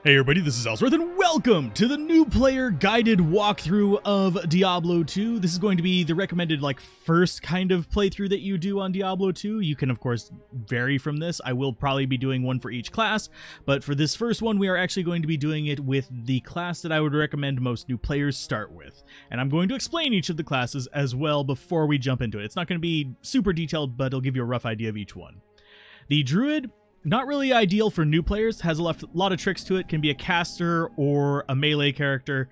Hey everybody, this is Alzorath, and welcome to the new player guided walkthrough of Diablo 2. This is going to be the recommended, first kind of playthrough that you do on Diablo 2. You can, of course, vary from this. I will probably be doing one for each class, but for this first one, we are actually going to be doing it with the class that I would recommend most new players start with. And I'm going to explain each of the classes as well before we jump into it. It's not going to be super detailed, but it'll give you a rough idea of each one. The Druid, not really ideal for new players, has a lot of tricks to it, can be a caster or a melee character,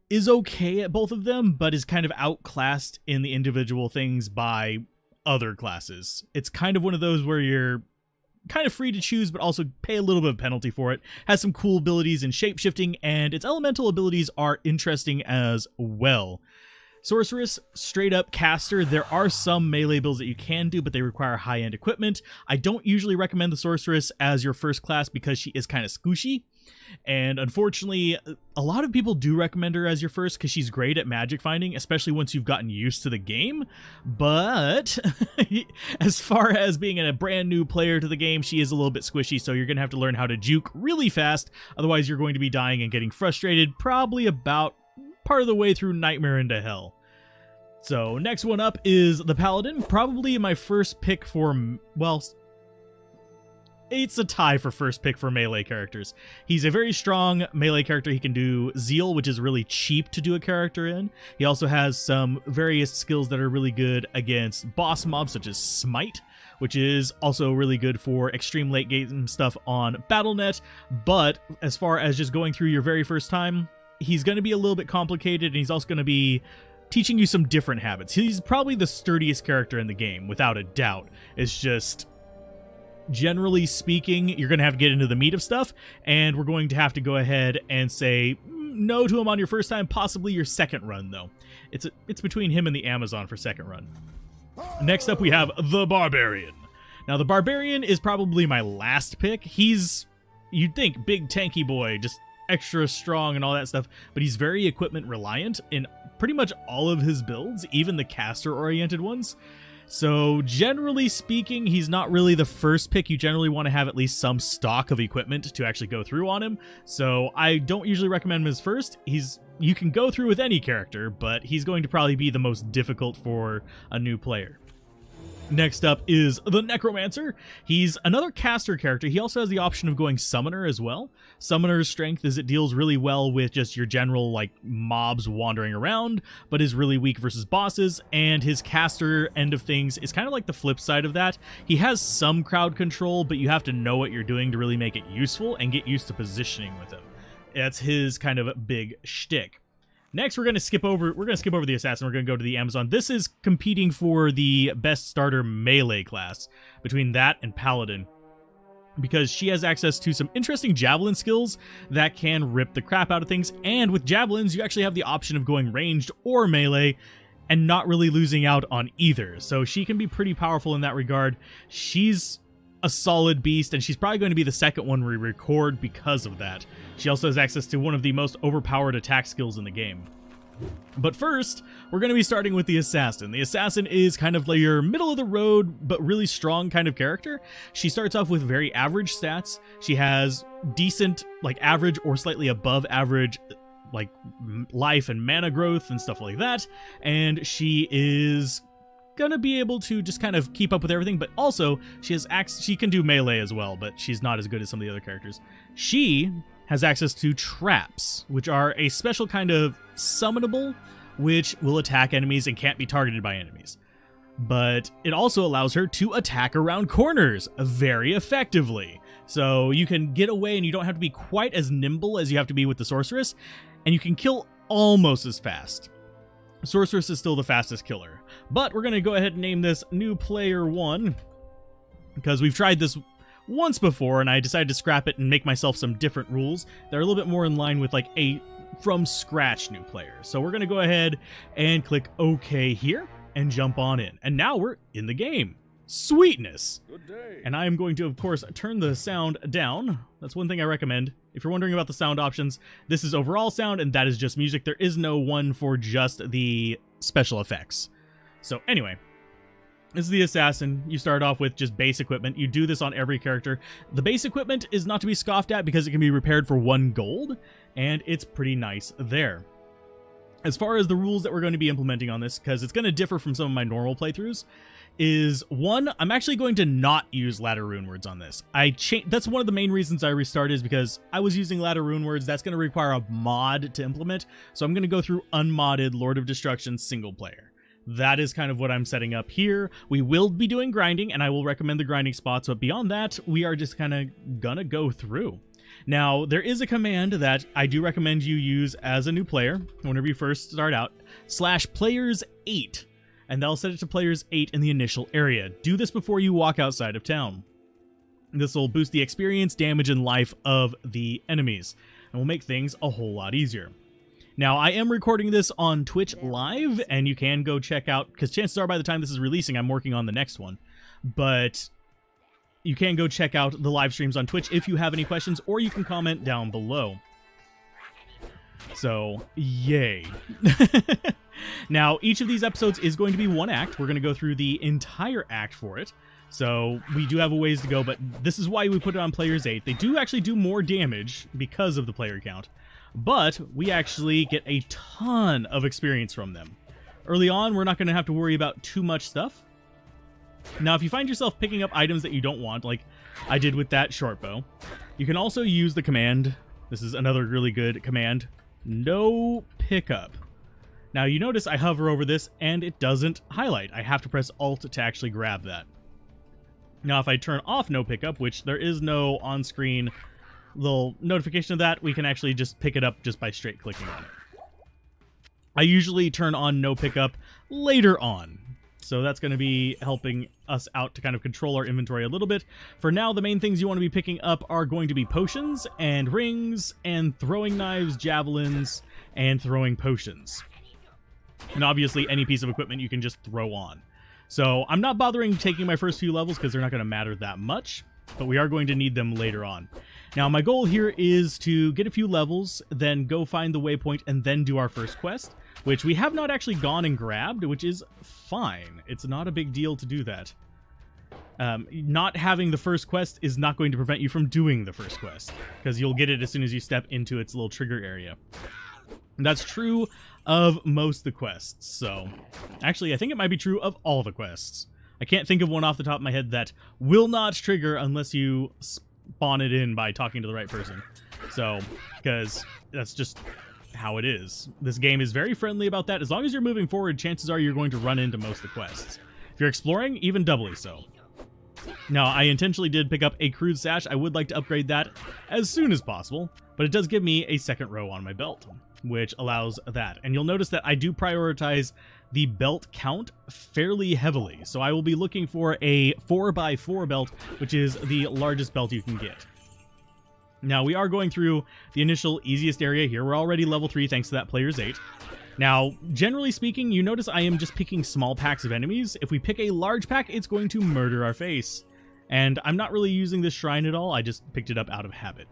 is okay at both of them, but is kind of outclassed in the individual things by other classes. It's kind of one of those where you're kind of free to choose, but also pay a little bit of penalty for it. Has some cool abilities in shapeshifting, and its elemental abilities are interesting as well. Sorceress, straight up caster. There are some melee builds that you can do, but they require high-end equipment. I don't usually recommend the Sorceress as your first class because she is kind of squishy. And unfortunately, a lot of people do recommend her as your first because she's great at magic finding, especially once you've gotten used to the game. But as far as being a brand new player to the game, she is a little bit squishy, so you're going to have to learn how to juke really fast. Otherwise, you're going to be dying and getting frustrated probably about part of the way through Nightmare into Hell. So next one up is the Paladin, probably my first pick for, well, it's a tie for first pick for melee characters. He's a very strong melee character. He can do Zeal, which is really cheap to do a character in. He also has some various skills that are really good against boss mobs such as Smite, which is also really good for extreme late game stuff on Battlenet. But as far as just going through your very first time, he's going to be a little bit complicated, and he's also going to be teaching you some different habits. He's probably the sturdiest character in the game, without a doubt. It's just, generally speaking, you're going to have to get into the meat of stuff, and we're going to have to go ahead and say no to him on your first time, possibly your second run, though. It's between him and the Amazon for second run. Next up, we have the Barbarian. Now, the Barbarian is probably my last pick. He's, you'd think, big tanky boy, just extra strong and all that stuff, but he's very equipment reliant in pretty much all of his builds, even the caster oriented ones. So generally speaking, he's not really the first pick. You generally want to have at least some stock of equipment to actually go through on him. So I don't usually recommend him as first. You can go through with any character, but he's going to probably be the most difficult for a new player. Next up is the Necromancer. He's another caster character. He also has the option of going Summoner as well. Summoner's strength is it deals really well with just your general, mobs wandering around, but is really weak versus bosses, and his caster end of things is kind of like the flip side of that. He has some crowd control, but you have to know what you're doing to really make it useful and get used to positioning with him. That's his kind of big shtick. Next, we're going to skip over the Assassin. We're going to go to the Amazon. This is competing for the best starter melee class between that and Paladin, because she has access to some interesting javelin skills that can rip the crap out of things. And with javelins, you actually have the option of going ranged or melee and not really losing out on either. So she can be pretty powerful in that regard. She's a solid beast, and she's probably going to be the second one we record because of that. She also has access to one of the most overpowered attack skills in the game. But first, we're going to be starting with the Assassin. The Assassin is kind of your middle-of-the-road, but really strong kind of character. She starts off with very average stats. She has decent, average or slightly above average, life and mana growth and stuff like that. And she is gonna be able to just kind of keep up with everything, but also she can do melee as well, but she's not as good as some of the other characters. She has access to traps, which are a special kind of summonable, which will attack enemies and can't be targeted by enemies. But it also allows her to attack around corners very effectively. So you can get away, and you don't have to be quite as nimble as you have to be with the Sorceress, and you can kill almost as fast. Sorceress is still the fastest killer, but we're going to go ahead and name this new player 1 because we've tried this once before, and I decided to scrap it and make myself some different rules that are a little bit more in line with a from scratch new player. So we're going to go ahead and click OK here and jump on in. And now we're in the game. Sweetness. Good day. And I am going to, of course, turn the sound down. That's one thing I recommend. If you're wondering about the sound options, this is overall sound, and that is just music. There is no one for just the special effects. So anyway, This is the assassin. You start off with just base equipment. You do this on every character. The base equipment is not to be scoffed at because it can be repaired for 1 gold, and it's pretty nice there. As far as the rules that we're going to be implementing on this, because it's going to differ from some of my normal playthroughs, is 1, I'm actually going to not use ladder rune words on this. That's one of the main reasons I restarted, is because I was using ladder rune words. That's going to require a mod to implement, so I'm going to go through unmodded Lord of Destruction single player. That is kind of what I'm setting up here. We will be doing grinding, and I will recommend the grinding spots, but beyond that, we are just kind of gonna go through. Now, there is a command that I do recommend you use as a new player, whenever you first start out, /players8, and that'll set it to players 8 in the initial area. Do this before you walk outside of town. This will boost the experience, damage, and life of the enemies, and will make things a whole lot easier. Now, I am recording this on Twitch Live, and you can go check out, because chances are by the time this is releasing, I'm working on the next one. But you can go check out the live streams on Twitch if you have any questions, or you can comment down below. So, yay. Now, each of these episodes is going to be 1 act. We're going to go through the entire act for it. So, we do have a ways to go, but this is why we put it on players 8. They do actually do more damage because of the player count. But we actually get a ton of experience from them. Early on, we're not going to have to worry about too much stuff. Now, if you find yourself picking up items that you don't want, like I did with that short bow, you can also use the command. This is another really good command. No pickup. Now, you notice I hover over this, and it doesn't highlight. I have to press Alt to actually grab that. Now, if I turn off no pickup, which there is no on-screen little notification of that, we can actually just pick it up just by straight clicking on it. I usually turn on no pickup later on, so that's going to be helping us out to kind of control our inventory a little bit. For now, the main things you want to be picking up are going to be potions and rings and throwing knives, javelins, and throwing potions. And obviously any piece of equipment you can just throw on. So I'm not bothering taking my first few levels because they're not going to matter that much, but we are going to need them later on. Now, my goal here is to get a few levels, then go find the waypoint, and then do our first quest, which we have not actually gone and grabbed, which is fine. It's not a big deal to do that. Not having the first quest is not going to prevent you from doing the first quest, because you'll get it as soon as you step into its little trigger area. And that's true of most of the quests, so... Actually, I think it might be true of all the quests. I can't think of one off the top of my head that will not trigger unless you spawn it in by talking to the right person. So, because that's just how it is. This game is very friendly about that. As long as you're moving forward, chances are you're going to run into most of the quests. If you're exploring, even doubly so. Now, I intentionally did pick up a crude sash. I would like to upgrade that as soon as possible, but it does give me a second row on my belt, which allows that. And you'll notice that I do prioritize the belt count fairly heavily. So I will be looking for a 4x4 belt, which is the largest belt you can get. Now, we are going through the initial easiest area here. We're already level 3 thanks to that player's 8. Now, generally speaking, you notice I am just picking small packs of enemies. If we pick a large pack, it's going to murder our face. And I'm not really using this shrine at all. I just picked it up out of habit.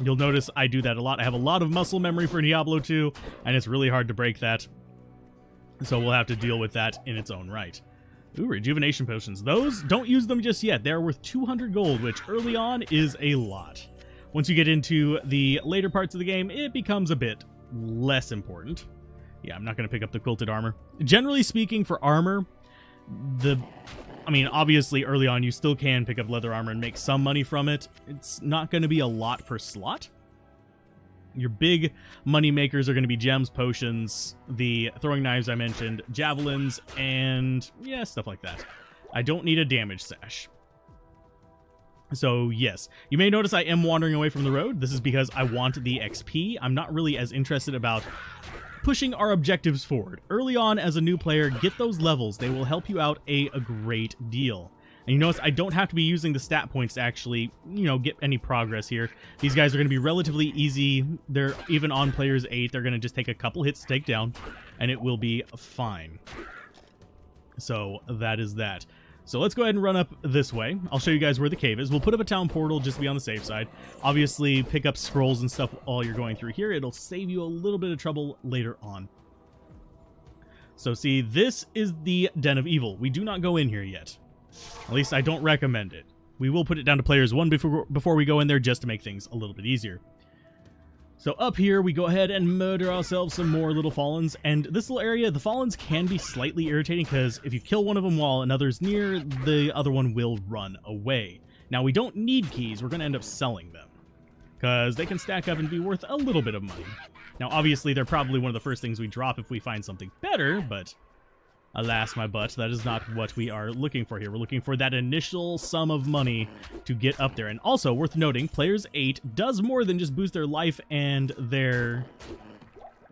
You'll notice I do that a lot. I have a lot of muscle memory for Diablo 2, and it's really hard to break that. So we'll have to deal with that in its own right. Ooh, Rejuvenation Potions. Those, don't use them just yet. They're worth 200 gold, which early on is a lot. Once you get into the later parts of the game, it becomes a bit less important. Yeah, I'm not going to pick up the quilted armor. Generally speaking, for armor, obviously early on you still can pick up leather armor and make some money from it. It's not going to be a lot per slot. Your big money makers are going to be gems, potions, the throwing knives I mentioned, javelins, and yeah, stuff like that. I don't need a damage sash. So yes, you may notice I am wandering away from the road. This is because I want the XP. I'm not really as interested about pushing our objectives forward. Early on as a new player, get those levels. They will help you out a great deal. And you notice I don't have to be using the stat points to actually, get any progress here. These guys are going to be relatively easy. They're even on players 8. They're going to just take a couple hits to take down, and it will be fine. So that is that. So let's go ahead and run up this way. I'll show you guys where the cave is. We'll put up a town portal just to be on the safe side. Obviously, pick up scrolls and stuff while you're going through here. It'll save you a little bit of trouble later on. So see, this is the Den of Evil. We do not go in here yet. At least I don't recommend it. We will put it down to players 1 before we go in there, just to make things a little bit easier. So up here, we go ahead and murder ourselves some more little Fallens. And this little area, the Fallens can be slightly irritating because if you kill one of them while another's near, the other one will run away. Now, we don't need keys. We're going to end up selling them because they can stack up and be worth a little bit of money. Now, obviously, they're probably one of the first things we drop if we find something better, but alas, my butt, that is not what we are looking for here. We're looking for that initial sum of money to get up there. And also, worth noting, players 8 does more than just boost their life and their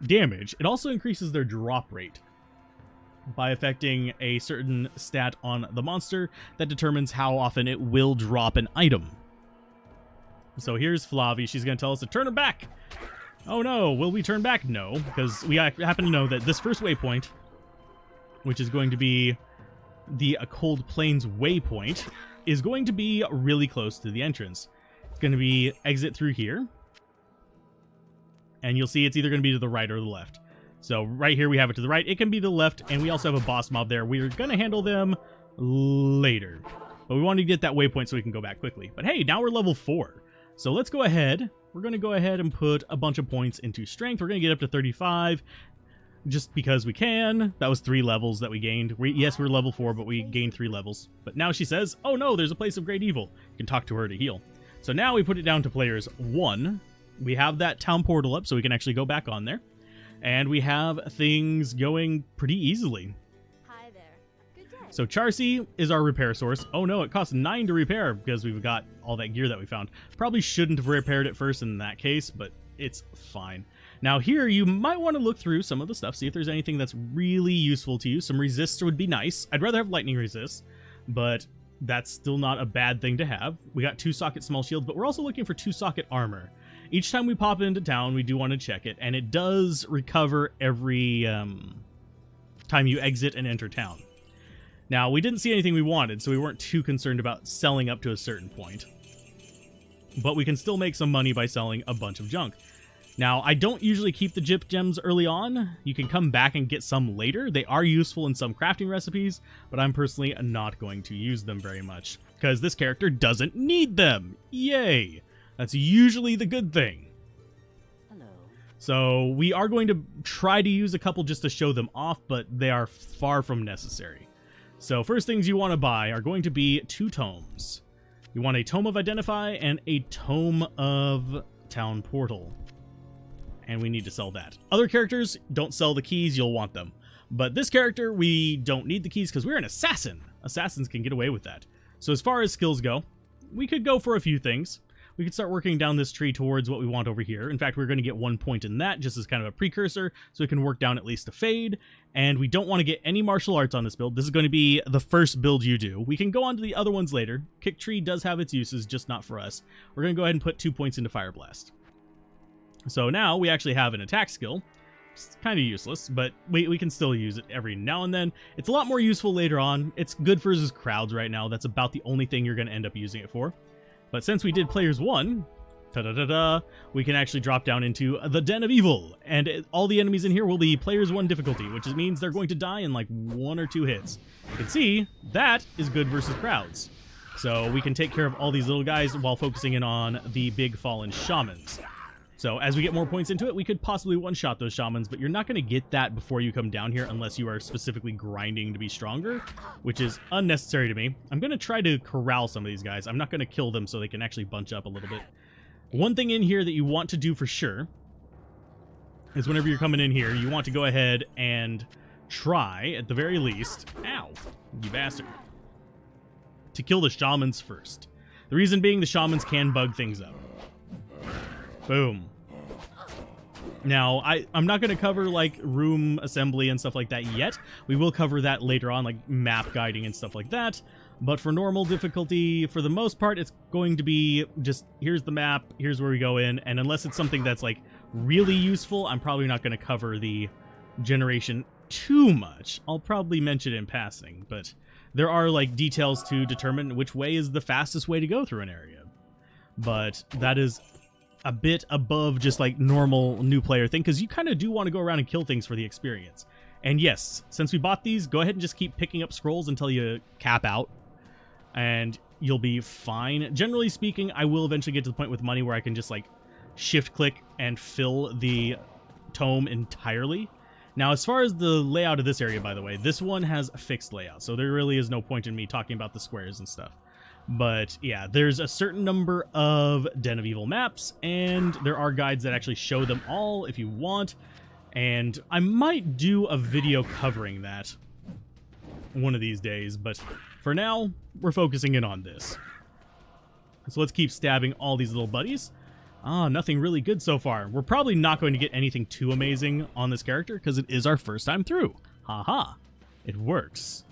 damage. It also increases their drop rate by affecting a certain stat on the monster that determines how often it will drop an item. So here's Flavi. She's going to tell us to turn her back. Oh no, will we turn back? No, because we happen to know that this first waypoint, which is going to be the Cold Plains waypoint, is going to be really close to the entrance. It's going to be exit through here. And you'll see it's either going to be to the right or the left. So right here we have it to the right. It can be to the left, and we also have a boss mob there. We're going to handle them later. But we want to get that waypoint so we can go back quickly. But hey, now we're level 4. So let's go ahead. We're going to go ahead and put a bunch of points into strength. We're going to get up to 35. Just because we can. That was 3 levels that we gained. Yes, we're level 4, but we gained 3 levels. But now she says, oh no, there's a place of great evil. You can talk to her to heal. So now we put it down to players 1. We have that town portal up, so we can actually go back on there. And we have things going pretty easily. Hi there. Good day. So Charcy is our repair source. Oh no, it costs 9 to repair because we've got all that gear that we found. Probably shouldn't have repaired it first in that case, but it's fine. Now here, you might want to look through some of the stuff, see if there's anything that's really useful to you. Some resists would be nice. I'd rather have lightning resists, but that's still not a bad thing to have. We got 2-socket small shields, but we're also looking for 2-socket armor. Each time we pop into town, we do want to check it, and it does recover every time you exit and enter town. Now, we didn't see anything we wanted, so we weren't too concerned about selling up to a certain point. But we can still make some money by selling a bunch of junk. Now, I don't usually keep the Gyp gems early on. You can come back and get some later. They are useful in some crafting recipes, but I'm personally not going to use them very much because this character doesn't need them. Yay! That's usually the good thing. Hello. So we are going to try to use a couple just to show them off, but they are far from necessary. So first things you want to buy are going to be 2 tomes. You want a Tome of Identify and a Tome of Town Portal. And we need to sell that. Other characters, don't sell the keys, you'll want them. But this character, we don't need the keys because we're an assassin. Assassins can get away with that. So as far as skills go, we could go for a few things. We could start working down this tree towards what we want over here. In fact, we're going to get 1 point in that just as kind of a precursor, so we can work down at least a fade. And we don't want to get any martial arts on this build. This is going to be the first build you do. We can go on to the other ones later. Kick Tree does have its uses, just not for us. We're going to go ahead and put 2 points into Fire Blast. So now we actually have an attack skill. It's kind of useless, but we can still use it every now and then. It's a lot more useful later on. It's good versus crowds right now. That's about the only thing you're going to end up using it for. But since we did players 1, we can actually drop down into the Den of Evil. And all the enemies in here will be players 1 difficulty, which means they're going to die in like 1 or 2 hits. You can see that is good versus crowds. So we can take care of all these little guys while focusing in on the big fallen shamans. So as we get more points into it, we could possibly one-shot those shamans, but you're not going to get that before you come down here unless you are specifically grinding to be stronger, which is unnecessary to me. I'm going to try to corral some of these guys. I'm not going to kill them so they can actually bunch up a little bit. One thing in here that you want to do for sure is whenever you're coming in here, you want to go ahead and try, at the very least, ow, you bastard, to kill the shamans first. The reason being the shamans can bug things up. Boom. Now, I'm not going to cover, like, room assembly and stuff like that yet. We will cover that later on, like map guiding and stuff like that. But for normal difficulty, for the most part, it's going to be just, here's the map, here's where we go in. And unless it's something that's, like, really useful, I'm probably not going to cover the generation too much. I'll probably mention it in passing, but there are, like, details to determine which way is the fastest way to go through an area. But that is a bit above just like normal new player thing, because you kind of do want to go around and kill things for the experience. And yes, since we bought these, go ahead and just keep picking up scrolls until you cap out, and you'll be fine. Generally speaking, I will eventually get to the point with money where I can just like shift click and fill the tome entirely. Now, as far as the layout of this area, by the way, this one has a fixed layout, so there really is no point in me talking about the squares and stuff. But yeah, there's a certain number of Den of Evil maps, and there are guides that actually show them all if you want. And I might do a video covering that one of these days, but for now, we're focusing in on this. So let's keep stabbing all these little buddies. Nothing really good so far. We're probably not going to get anything too amazing on this character because it is our first time through. Haha, it works.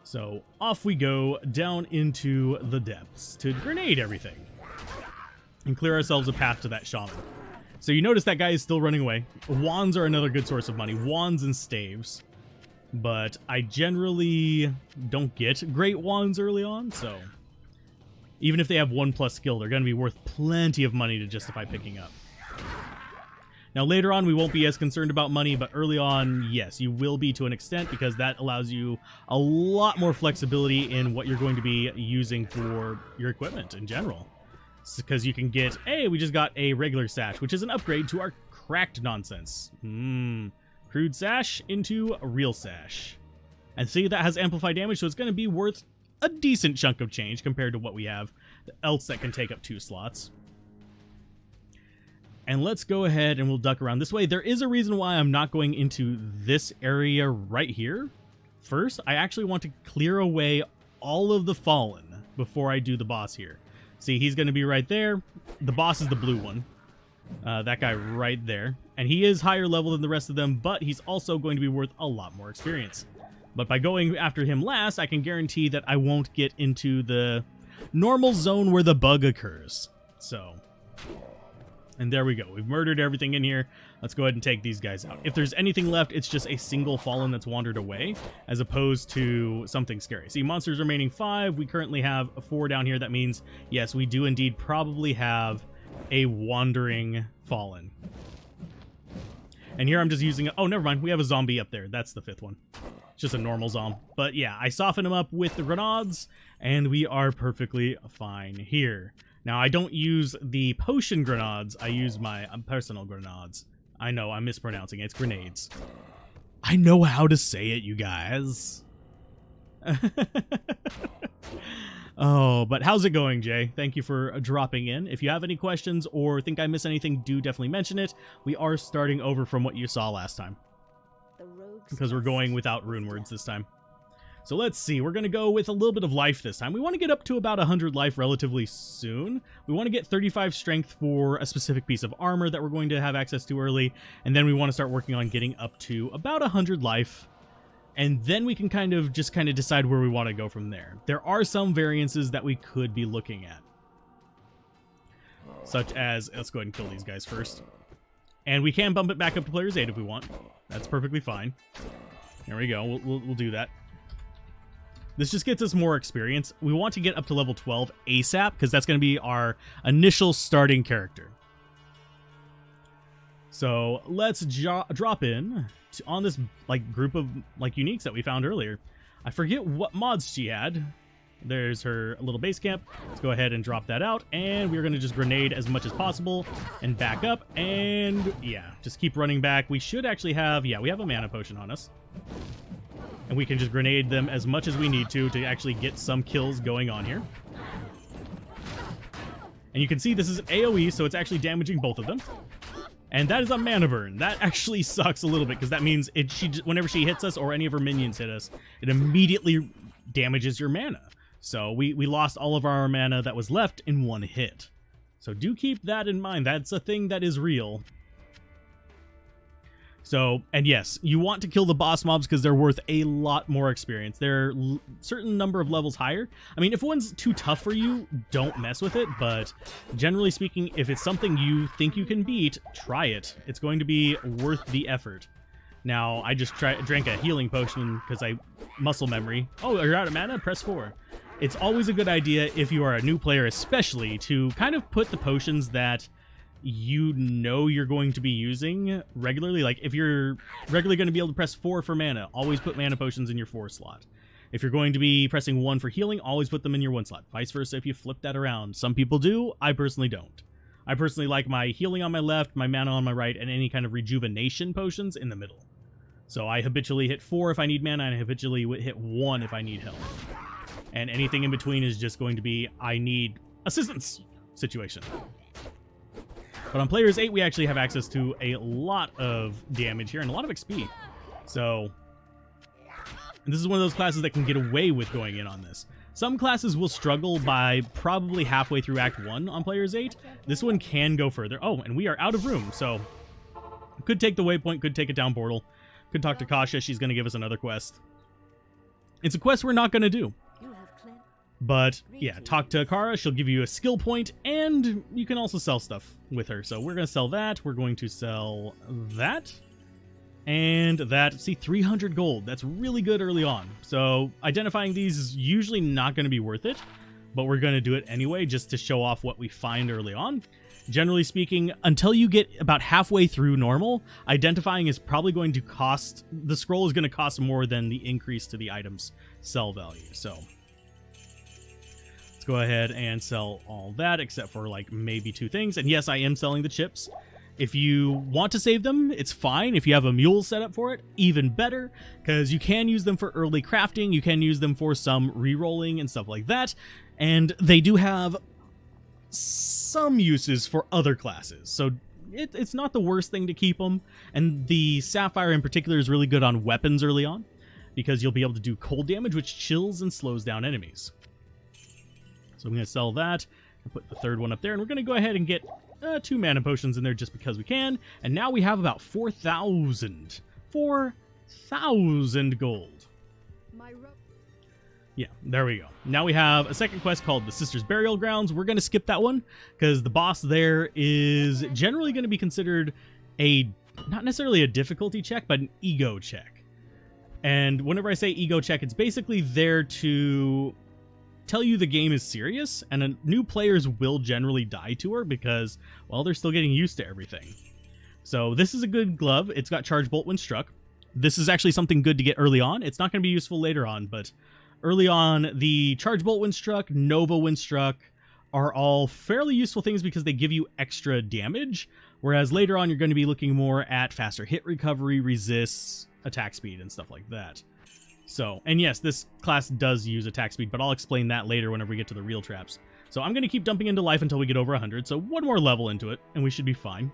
So off we go down into the depths to grenade everything and clear ourselves a path to that shaman. So you notice that guy is still running away. Wands are another good source of money. Wands and staves. But I generally don't get great wands early on, so even if they have 1+ skill, they're going to be worth plenty of money to justify picking up. Now later on, we won't be as concerned about money, but early on, yes, you will be to an extent because that allows you a lot more flexibility in what you're going to be using for your equipment in general. Because you can get, hey, we just got a regular sash, which is an upgrade to our cracked nonsense. Crude sash into a real sash. And see, that has amplified damage, so it's going to be worth a decent chunk of change compared to what we have else that can take up 2 slots. And let's go ahead and we'll duck around this way. There is a reason why I'm not going into this area right here. First, I actually want to clear away all of the Fallen before I do the boss here. See, he's going to be right there. The boss is the blue one. That guy right there. And he is higher level than the rest of them, but he's also going to be worth a lot more experience. But by going after him last, I can guarantee that I won't get into the normal zone where the bug occurs. So, and there we go. We've murdered everything in here. Let's go ahead and take these guys out. If there's anything left, it's just a single Fallen that's wandered away, as opposed to something scary. See, monsters remaining 5. We currently have 4 down here. That means, yes, we do indeed probably have a wandering Fallen. And here I'm just using... Oh, never mind. We have a zombie up there. That's the 5th one. It's just a normal zombie. But yeah, I soften him up with the grenades, and we are perfectly fine here. Now, I don't use the potion grenades. I use my personal grenades. I know, I'm mispronouncing it. It's grenades. I know how to say it, you guys. Oh, but how's it going, Jay? Thank you for dropping in. If you have any questions or think I missed anything, do definitely mention it. We are starting over from what you saw last time, because we're going without rune words this time. So let's see, we're going to go with a little bit of life this time. We want to get up to about 100 life relatively soon. We want to get 35 strength for a specific piece of armor that we're going to have access to early, and then we want to start working on getting up to about 100 life, and then we can kind of decide where we want to go from there. There are some variances that we could be looking at, such as, let's go ahead and kill these guys first. And we can bump it back up to player's 8 if we want. That's perfectly fine. There we go, we'll do that. This just gets us more experience. We want to get up to level 12 ASAP, because that's going to be our initial starting character. So let's drop in on this group of uniques that we found earlier. I forget what mods she had. There's her little base camp. Let's go ahead and drop that out, and we're going to just grenade as much as possible and back up, and yeah, just keep running back. We should actually have, we have a mana potion on us. And we can just grenade them as much as we need to actually get some kills going on here. And you can see this is an AoE, so it's actually damaging both of them. And that is a mana burn. That actually sucks a little bit, because that means whenever she hits us or any of her minions hit us, it immediately damages your mana. So we lost all of our mana that was left in one hit. So do keep that in mind. That's a thing that is real. So, and yes, you want to kill the boss mobs because they're worth a lot more experience. They're a certain number of levels higher. I mean, if one's too tough for you, don't mess with it. But generally speaking, if it's something you think you can beat, try it. It's going to be worth the effort. Now, I just drank a healing potion because muscle memory. Oh, you're out of mana? Press 4. It's always a good idea if you are a new player especially to kind of put the potions that you know you're going to be using regularly. Like if you're regularly going to be able to press 4 for mana, always put mana potions in your 4 slot. If you're going to be pressing 1 for healing, always put them in your 1 slot. Vice versa if you flip that around. Some people do, I personally don't. I personally like my healing on my left, my mana on my right, and any kind of rejuvenation potions in the middle. So I habitually hit 4 if I need mana, and I habitually hit 1 if I need health. And anything in between is just going to be, I need assistance situation. But on Players 8, we actually have access to a lot of damage here and a lot of XP. So this is one of those classes that can get away with going in on this. Some classes will struggle by probably halfway through Act 1 on Players 8. This one can go further. Oh, and we are out of room, so could take the waypoint, could take it down portal. Could talk to Kasha, she's going to give us another quest. It's a quest we're not going to do. But yeah, talk to Akara, she'll give you a skill point, and you can also sell stuff with her. So we're going to sell that, we're going to sell that, and that. See, 300 gold, that's really good early on. So identifying these is usually not going to be worth it, but we're going to do it anyway just to show off what we find early on. Generally speaking, until you get about halfway through normal, identifying is probably going to cost, the scroll is going to cost more than the increase to the item's sell value. So let's go ahead and sell all that except for like maybe 2 things. And yes, I am selling the chips. If you want to save them, it's fine. If you have a mule set up for it, even better, because you can use them for early crafting. You can use them for some re-rolling and stuff like that. And they do have some uses for other classes, so it's not the worst thing to keep them. And the Sapphire in particular is really good on weapons early on, because you'll be able to do cold damage, which chills and slows down enemies. So I'm going to sell that and put the third one up there, and we're going to go ahead and get 2 mana potions in there just because we can. And now we have about 4,000 gold. Yeah, there we go. Now we have a second quest called the Sisters' Burial Grounds. We're going to skip that one because the boss there is generally going to be considered not necessarily a difficulty check, but an ego check. And whenever I say ego check, it's basically there to tell you the game is serious, and new players will generally die to her because, well, they're still getting used to everything. So this is a good glove. It's got Charge Bolt when struck. This is actually something good to get early on. It's not going to be useful later on, but early on, the Charge Bolt when struck, Nova when struck are all fairly useful things because they give you extra damage, whereas later on you're going to be looking more at faster hit recovery, resists, attack speed, and stuff like that. So, and yes, this class does use attack speed, but I'll explain that later whenever we get to the real traps. So I'm going to keep dumping into life until we get over 100, so 1 more level into it, and we should be fine.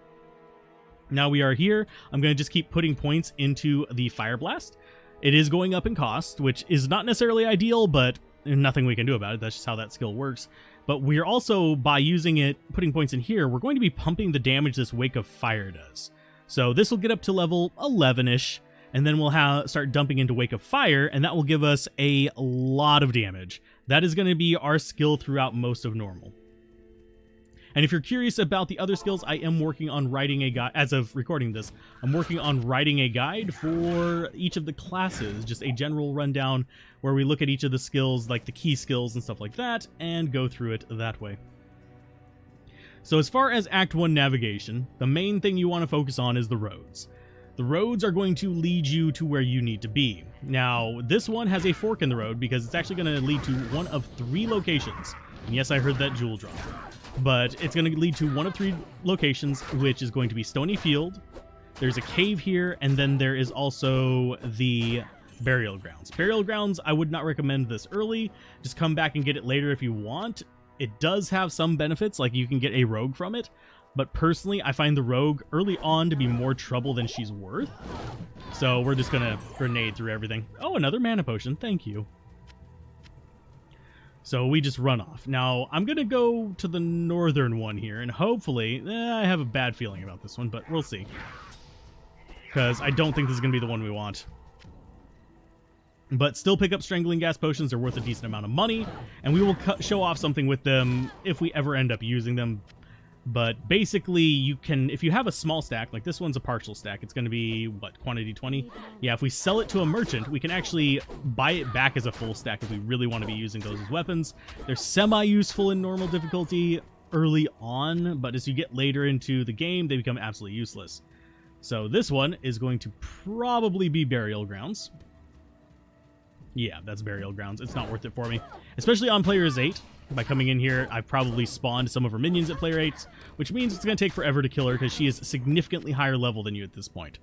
Now we are here. I'm going to just keep putting points into the Fire Blast. It is going up in cost, which is not necessarily ideal, but nothing we can do about it. That's just how that skill works. But we're also, by using it, putting points in here, we're going to be pumping the damage this Wake of Fire does. So this will get up to level 11-ish, and then we'll start dumping into Wake of Fire, and that will give us a lot of damage. That is going to be our skill throughout most of normal. And if you're curious about the other skills, I am working on writing a guide. As of recording this, I'm working on writing a guide for each of the classes, just a general rundown where we look at each of the skills, like the key skills and stuff like that, and go through it that way. So as far as Act 1 navigation, the main thing you want to focus on is the roads. The roads are going to lead you to where you need to be. Now, this one has a fork in the road because it's actually going to lead to one of 3 locations. And yes, I heard that jewel drop. But it's going to lead to one of 3 locations, which is going to be Stony Field. There's a cave here, and then there is also the Burial Grounds. Burial Grounds, I would not recommend this early. Just come back and get it later if you want. It does have some benefits, like you can get a rogue from it. But personally, I find the rogue early on to be more trouble than she's worth. So we're just going to grenade through everything. Oh, another mana potion. Thank you. So we just run off. Now, I'm going to go to the northern one here, and hopefully, I have a bad feeling about this one, but we'll see. Because I don't think this is going to be the one we want. But still pick up Strangling Gas Potions. They're worth a decent amount of money, and we will show off something with them if we ever end up using them. But basically, you can, if you have a small stack, like this one's a partial stack, it's going to be, what, quantity 20? Yeah, if we sell it to a merchant, we can actually buy it back as a full stack if we really want to be using those as weapons. They're semi-useful in normal difficulty. early on, but as you get later into the game, they become absolutely useless. So this one is going to probably be Burial Grounds. Yeah, that's Burial Grounds. It's not worth it for me, especially on players 8. By coming in here, I've probably spawned some of her minions at player 8, which means it's going to take forever to kill her because she is significantly higher level than you at this point.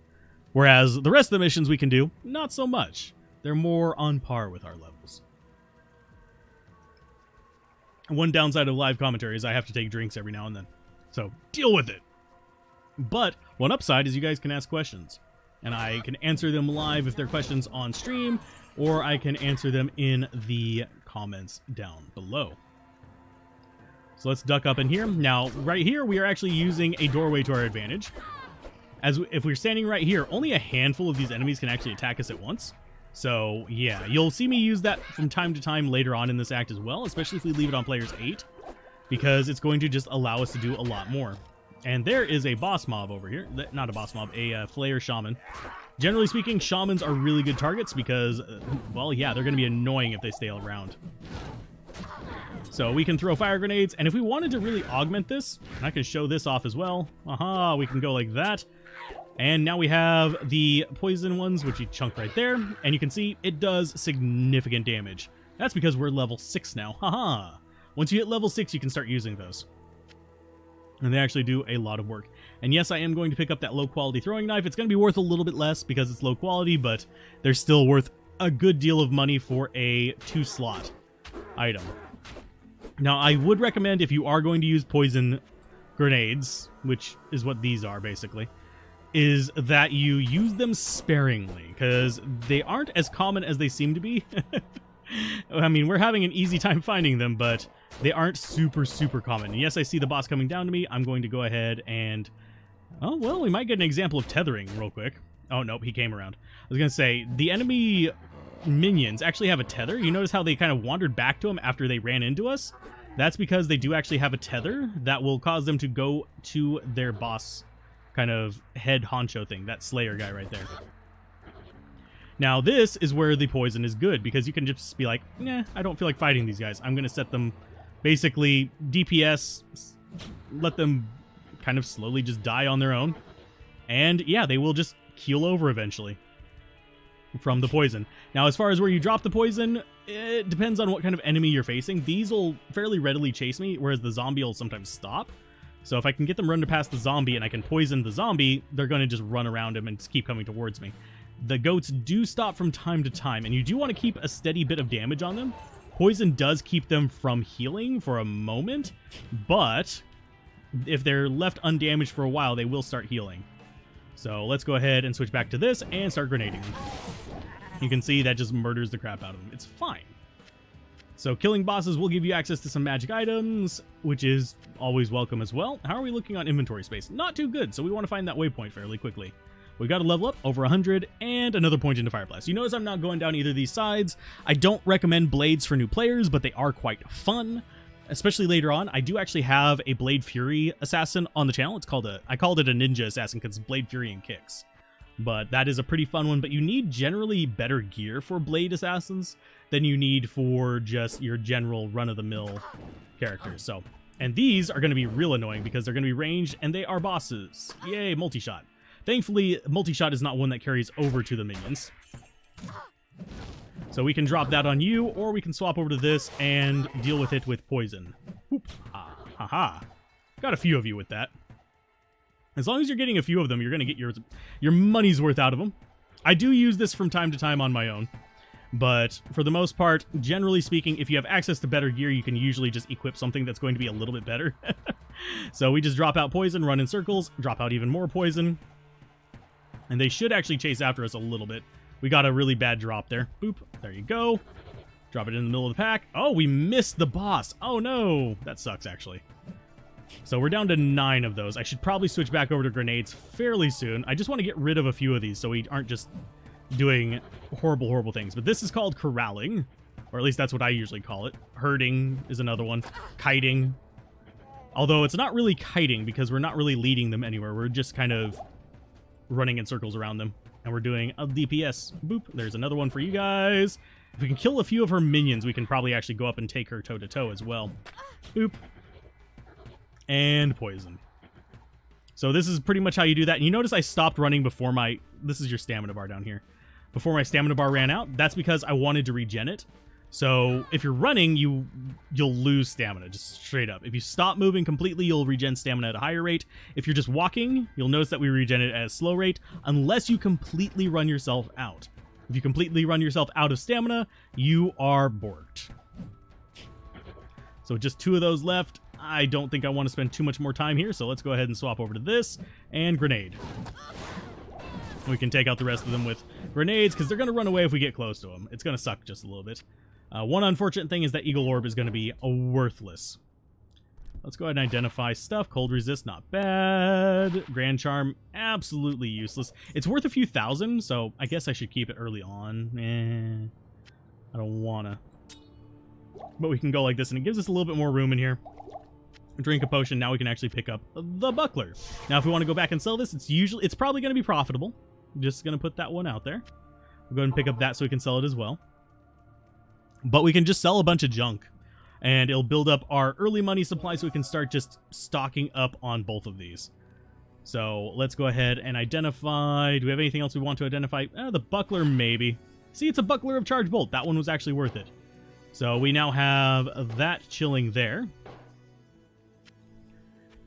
Whereas the rest of the missions we can do, not so much. They're more on par with our levels. One downside of live commentary is I have to take drinks every now and then. So, deal with it. But one upside is you guys can ask questions. And I can answer them live if they're questions on stream, or I can answer them in the comments down below. So let's duck up in here. Now, right here, we are actually using a doorway to our advantage. If we're standing right here, only a handful of these enemies can actually attack us at once. So, yeah, you'll see me use that from time to time later on in this act as well, especially if we leave it on players 8, because it's going to just allow us to do a lot more. And there is a boss mob over here. Not a boss mob, a Flayer Shaman. Generally speaking, Shamans are really good targets because, well, yeah, they're going to be annoying if they stay around. So we can throw fire grenades, and if we wanted to really augment this, I can show this off as well. Aha, we can go like that. And now we have the poison ones, which you chunk right there, and you can see it does significant damage. That's because we're level 6 now. Haha. Once you hit level 6, you can start using those. And they actually do a lot of work. And yes, I am going to pick up that low-quality throwing knife. It's going to be worth a little bit less because it's low quality, but they're still worth a good deal of money for a 2-slot item. Now, I would recommend if you are going to use poison grenades, which is what these are basically, is that you use them sparingly, because they aren't as common as they seem to be. I mean, we're having an easy time finding them, but they aren't super, super common. And yes, I see the boss coming down to me. I'm going to go ahead and... Oh, well, we might get an example of tethering real quick. Oh, nope, he came around. I was going to say, the enemy minions actually have a tether. You notice how they kind of wandered back to him after they ran into us? That's because they do actually have a tether that will cause them to go to their boss kind of head honcho thing, that Slayer guy right there. Now, this is where the poison is good, because you can just be like, nah, I don't feel like fighting these guys. I'm going to set them basically DPS, let them kind of slowly just die on their own. And yeah, they will just keel over eventually from the poison. Now, as far as where you drop the poison, it depends on what kind of enemy you're facing. These will fairly readily chase me, whereas the zombie will sometimes stop. So if I can get them run past the zombie and I can poison the zombie, they're going to just run around him and just keep coming towards me. The goats do stop from time to time, and you do want to keep a steady bit of damage on them. Poison does keep them from healing for a moment, but if they're left undamaged for a while, they will start healing. So let's go ahead and switch back to this and start grenading them. You can see that just murders the crap out of them. It's fine. So killing bosses will give you access to some magic items, which is always welcome as well. How are we looking on inventory space? Not too good, so we want to find that waypoint fairly quickly. We got to level up over 100 and another point into Fire Blast. You notice I'm not going down either of these sides. I don't recommend blades for new players, but they are quite fun, especially later on. I do actually have a Blade Fury assassin on the channel. I called it a ninja assassin because it's Blade Fury and kicks. But that is a pretty fun one, but you need generally better gear for Blade Assassins than you need for just your general run-of-the-mill characters. So, and these are going to be real annoying because they're going to be ranged and they are bosses. Yay, multi-shot. Thankfully, multi-shot is not one that carries over to the minions. So we can drop that on you, or we can swap over to this and deal with it with poison. Whoop. Ah, haha. Got a few of you with that. As long as you're getting a few of them, you're going to get your money's worth out of them. I do use this from time to time on my own. But for the most part, generally speaking, if you have access to better gear, you can usually just equip something that's going to be a little bit better. So we just drop out poison, run in circles, drop out even more poison. And they should actually chase after us a little bit. We got a really bad drop there. Boop. There you go. Drop it in the middle of the pack. Oh, we missed the boss. Oh, no. That sucks, actually. So we're down to 9 of those. I should probably switch back over to grenades fairly soon. I just want to get rid of a few of these so we aren't just doing horrible, horrible things. But this is called corralling, or at least that's what I usually call it. Herding is another one. Kiting. Although it's not really kiting because we're not really leading them anywhere. We're just kind of running in circles around them. And we're doing a DPS. Boop. There's another one for you guys. If we can kill a few of her minions, we can probably actually go up and take her toe-to-toe as well. Boop. and poison. So this is pretty much how you do that. And you notice I stopped running before my... This is your stamina bar down here. Before my stamina bar ran out. That's because I wanted to regen it. So if you're running, you'll lose stamina, just straight up. If you stop moving completely, you'll regen stamina at a higher rate. If you're just walking, you'll notice that we regen it at a slow rate, unless you completely run yourself out. If you completely run yourself out of stamina, you are borked. So just 2 of those left. I don't think I want to spend too much more time here, so let's go ahead and swap over to this and grenade. We can take out the rest of them with grenades, because they're going to run away if we get close to them. It's going to suck just a little bit. One unfortunate thing is that Eagle Orb is going to be worthless. Let's go ahead and identify stuff. Cold Resist, not bad. Grand Charm, absolutely useless. It's worth a few thousand, so I guess I should keep it early on. I don't want to. But we can go like this, and it gives us a little bit more room in here. Drink a potion, now we can actually pick up the buckler. Now, if we want to go back and sell this, it's probably going to be profitable. I'm just going to put that one out there. We'll go ahead and pick up that so we can sell it as well. But we can just sell a bunch of junk, and it'll build up our early money supply so we can start just stocking up on both of these. So let's go ahead and identify. Do we have anything else we want to identify? The buckler, maybe. See, it's a buckler of Charge Bolt. That one was actually worth it. So we now have that chilling there.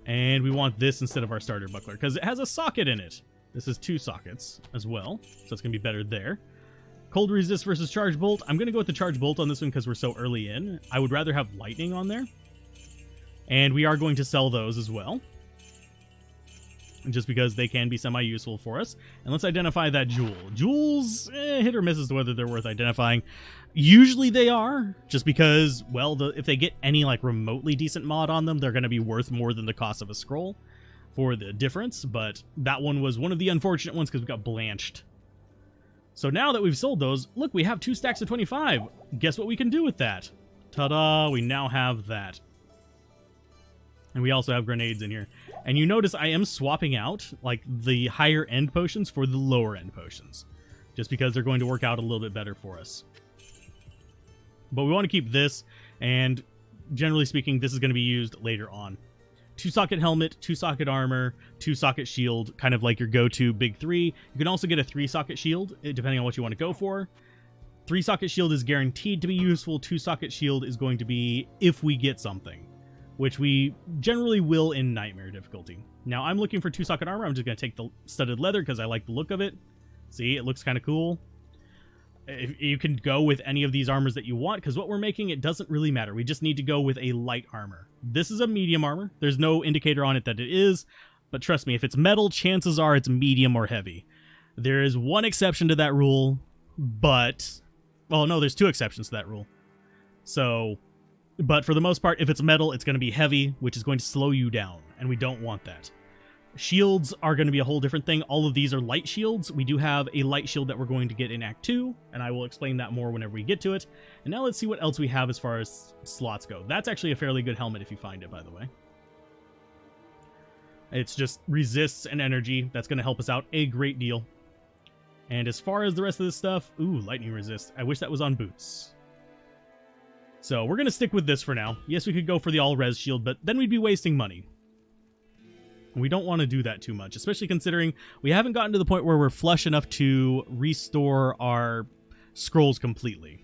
And we want this instead of our starter buckler, because it has a socket in it. This is 2 sockets as well, so it's going to be better there. Cold Resist versus Charge Bolt. I'm going to go with the Charge Bolt on this one because we're so early in. I would rather have Lightning on there. And we are going to sell those as well, just because they can be semi-useful for us. And let's identify that Jewel. Jewels, hit or miss as to whether they're worth identifying. Usually they are, just because, well, if they get any like remotely decent mod on them, they're going to be worth more than the cost of a scroll for the difference. But that one was one of the unfortunate ones because we got blanched. So now that we've sold those, look, we have 2 stacks of 25. Guess what we can do with that? Ta-da, we now have that. And we also have grenades in here. And you notice I am swapping out like the higher end potions for the lower end potions, just because they're going to work out a little bit better for us. But we want to keep this, and generally speaking, this is going to be used later on. 2-socket helmet, 2-socket armor, 2-socket shield, kind of like your go-to big 3. You can also get a 3-socket shield, depending on what you want to go for. 3-socket shield is guaranteed to be useful. 2-socket shield is going to be if we get something, which we generally will in Nightmare difficulty. Now, I'm looking for 2-socket armor. I'm just going to take the studded leather because I like the look of it. See, it looks kind of cool. You can go with any of these armors that you want, because what we're making, it doesn't really matter. We just need to go with a light armor. This is a medium armor. There's no indicator on it that it is, but trust me, if it's metal, chances are it's medium or heavy. There is one exception to that rule, but... well, no, there's 2 exceptions to that rule. So, but for the most part, if it's metal, it's going to be heavy, which is going to slow you down, and we don't want that. Shields are going to be a whole different thing. All of these are light shields. We do have a light shield that we're going to get in Act 2, and I will explain that more whenever we get to it. And now let's see what else we have as far as slots go. That's actually a fairly good helmet if you find it, by the way. It's just resists and energy. That's going to help us out a great deal. And as far as the rest of this stuff, ooh, lightning resist. I wish that was on boots. So we're going to stick with this for now. Yes, we could go for the all-res shield, but then we'd be wasting money. We don't want to do that too much, especially considering we haven't gotten to the point where we're flush enough to restore our scrolls completely.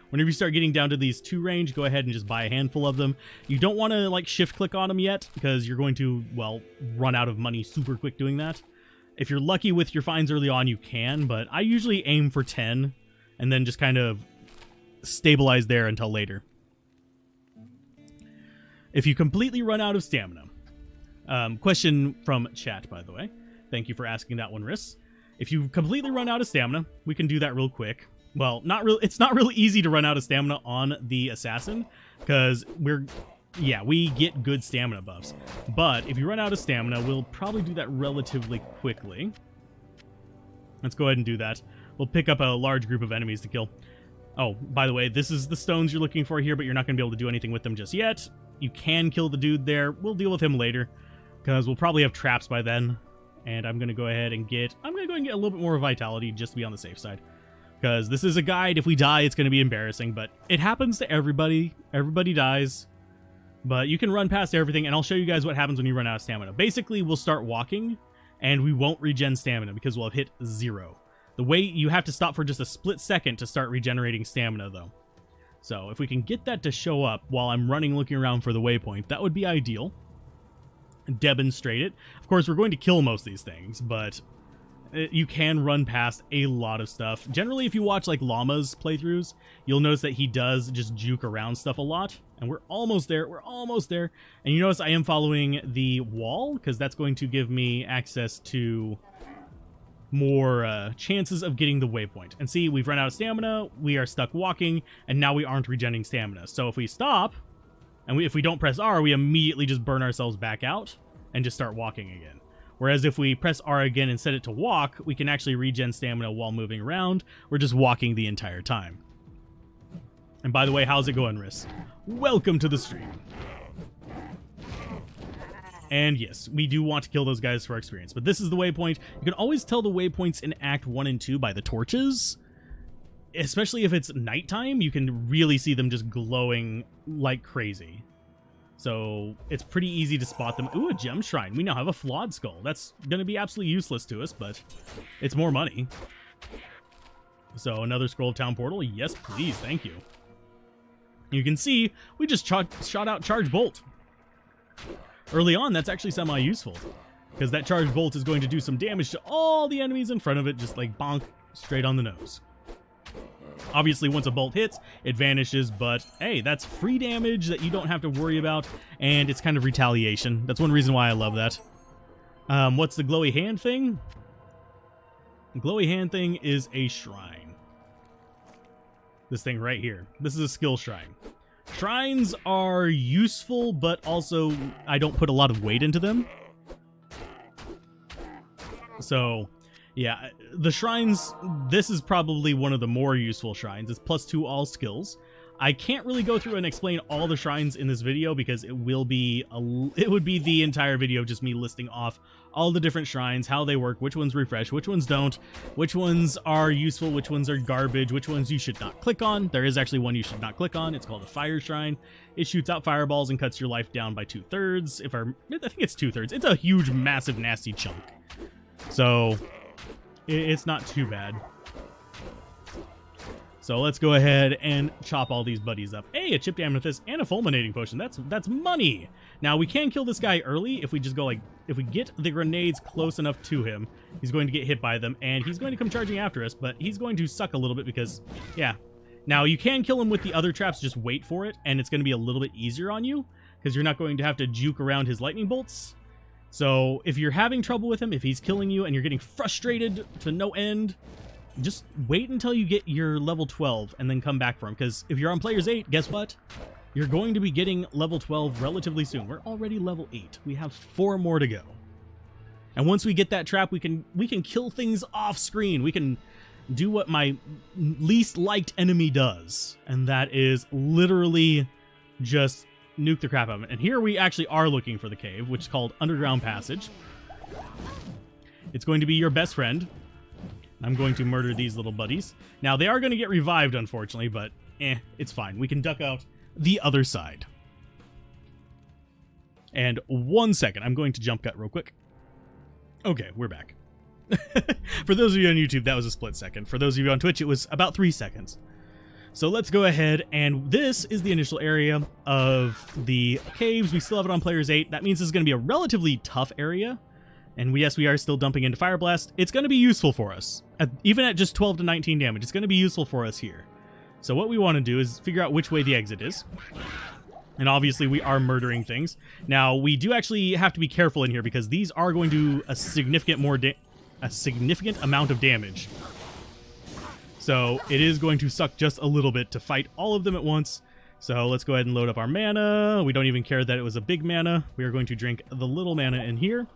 Whenever you start getting down to these 2 range, go ahead and just buy a handful of them. You don't want to like shift click on them yet, because you're going to, well, run out of money super quick doing that. If you're lucky with your finds early on, you can, but I usually aim for 10 and then just kind of stabilize there until later. If you completely run out of stamina, question from chat, by the way. Thank you for asking that one, Riss. If you completely run out of stamina, we can do that real quick. Well, it's not really easy to run out of stamina on the assassin, because we get good stamina buffs. But if you run out of stamina, we'll probably do that relatively quickly. Let's go ahead and do that. We'll pick up a large group of enemies to kill. Oh, by the way, this is the stones you're looking for here, but you're not going to be able to do anything with them just yet. You can kill the dude there. We'll deal with him later, because we'll probably have traps by then. And I'm going to go ahead and get a little bit more vitality just to be on the safe side. Because this is a guide. If we die, it's going to be embarrassing, but it happens to everybody. Everybody dies. But you can run past everything, and I'll show you guys what happens when you run out of stamina. Basically, we'll start walking, and we won't regen stamina because we'll have hit 0. The way you have to stop for just a split second to start regenerating stamina, though. So if we can get that to show up while I'm running looking around for the waypoint, that would be ideal. Demonstrate it. Of course, we're going to kill most of these things, but you can run past a lot of stuff. Generally, if you watch like Llama's playthroughs, you'll notice that he does just juke around stuff a lot. And we're almost there. We're almost there. And you notice I am following the wall because that's going to give me access to more chances of getting the waypoint. And see, we've run out of stamina. We are stuck walking, and now we aren't regenerating stamina. So if we stop, and if we don't press R, we immediately just burn ourselves back out and just start walking again. Whereas if we press R again and set it to walk, we can actually regen stamina while moving around. We're just walking the entire time. And by the way, how's it going, Riss? Welcome to the stream. And yes, we do want to kill those guys for experience, but this is the waypoint. You can always tell the waypoints in Act 1 and 2 by the torches. Especially if it's nighttime, you can really see them just glowing like crazy. So it's pretty easy to spot them. Ooh, a gem shrine. We now have a flawed skull. That's going to be absolutely useless to us, but it's more money. So another scroll of town portal. Yes, please. Thank you. You can see we just shot out charge bolt. Early on, that's actually semi-useful because that charge bolt is going to do some damage to all the enemies in front of it, just like bonk straight on the nose. Obviously, once a bolt hits, it vanishes, but hey, that's free damage that you don't have to worry about, and it's kind of retaliation. That's one reason why I love that. What's the glowy hand thing? The glowy hand thing is a shrine. This thing right here. This is a skill shrine. Shrines are useful, but also I don't put a lot of weight into them. So yeah, the shrines, this is probably one of the more useful shrines. It's +2 all skills. I can't really go through and explain all the shrines in this video because it would be the entire video just me listing off all the different shrines, how they work, which ones refresh, which ones don't, which ones are useful, which ones are garbage, which ones you should not click on. There is actually one you should not click on. It's called a fire shrine. It shoots out fireballs and cuts your life down by 2/3. I think it's 2/3. It's a huge, massive, nasty chunk. So it's not too bad. So let's go ahead and chop all these buddies up. Hey, a chipped amethyst and a fulminating potion. That's money. Now we can kill this guy early if we just go if we get the grenades close enough to him, he's going to get hit by them and he's going to come charging after us, but he's going to suck a little bit because, yeah. Now you can kill him with the other traps, just wait for it, and it's going to be a little bit easier on you because you're not going to have to juke around his lightning bolts. So if you're having trouble with him, if he's killing you and you're getting frustrated to no end, just wait until you get your level 12 and then come back for him. Because if you're on players 8, guess what? You're going to be getting level 12 relatively soon. We're already level 8. We have 4 more to go. And once we get that trap, we can kill things off screen. We can do what my least liked enemy does. And that is literally just nuke the crap out of it. And here we actually are looking for the cave, which is called Underground Passage. It's going to be your best friend. I'm going to murder these little buddies. Now, they are going to get revived, unfortunately, but it's fine. We can duck out the other side. And 1 second. I'm going to jump cut real quick. Okay, we're back. For those of you on YouTube, that was a split second. For those of you on Twitch, it was about 3 seconds. So let's go ahead, and this is the initial area of the caves. We still have it on players 8. That means this is going to be a relatively tough area. And yes, we are still dumping into Fire Blast. It's going to be useful for us. Even at just 12 to 19 damage, it's going to be useful for us here. So what we want to do is figure out which way the exit is. And obviously we are murdering things. Now, we do actually have to be careful in here because these are going to do a significant amount of damage. So it is going to suck just a little bit to fight all of them at once. So let's go ahead and load up our mana. We don't even care that it was a big mana. We are going to drink the little mana in here.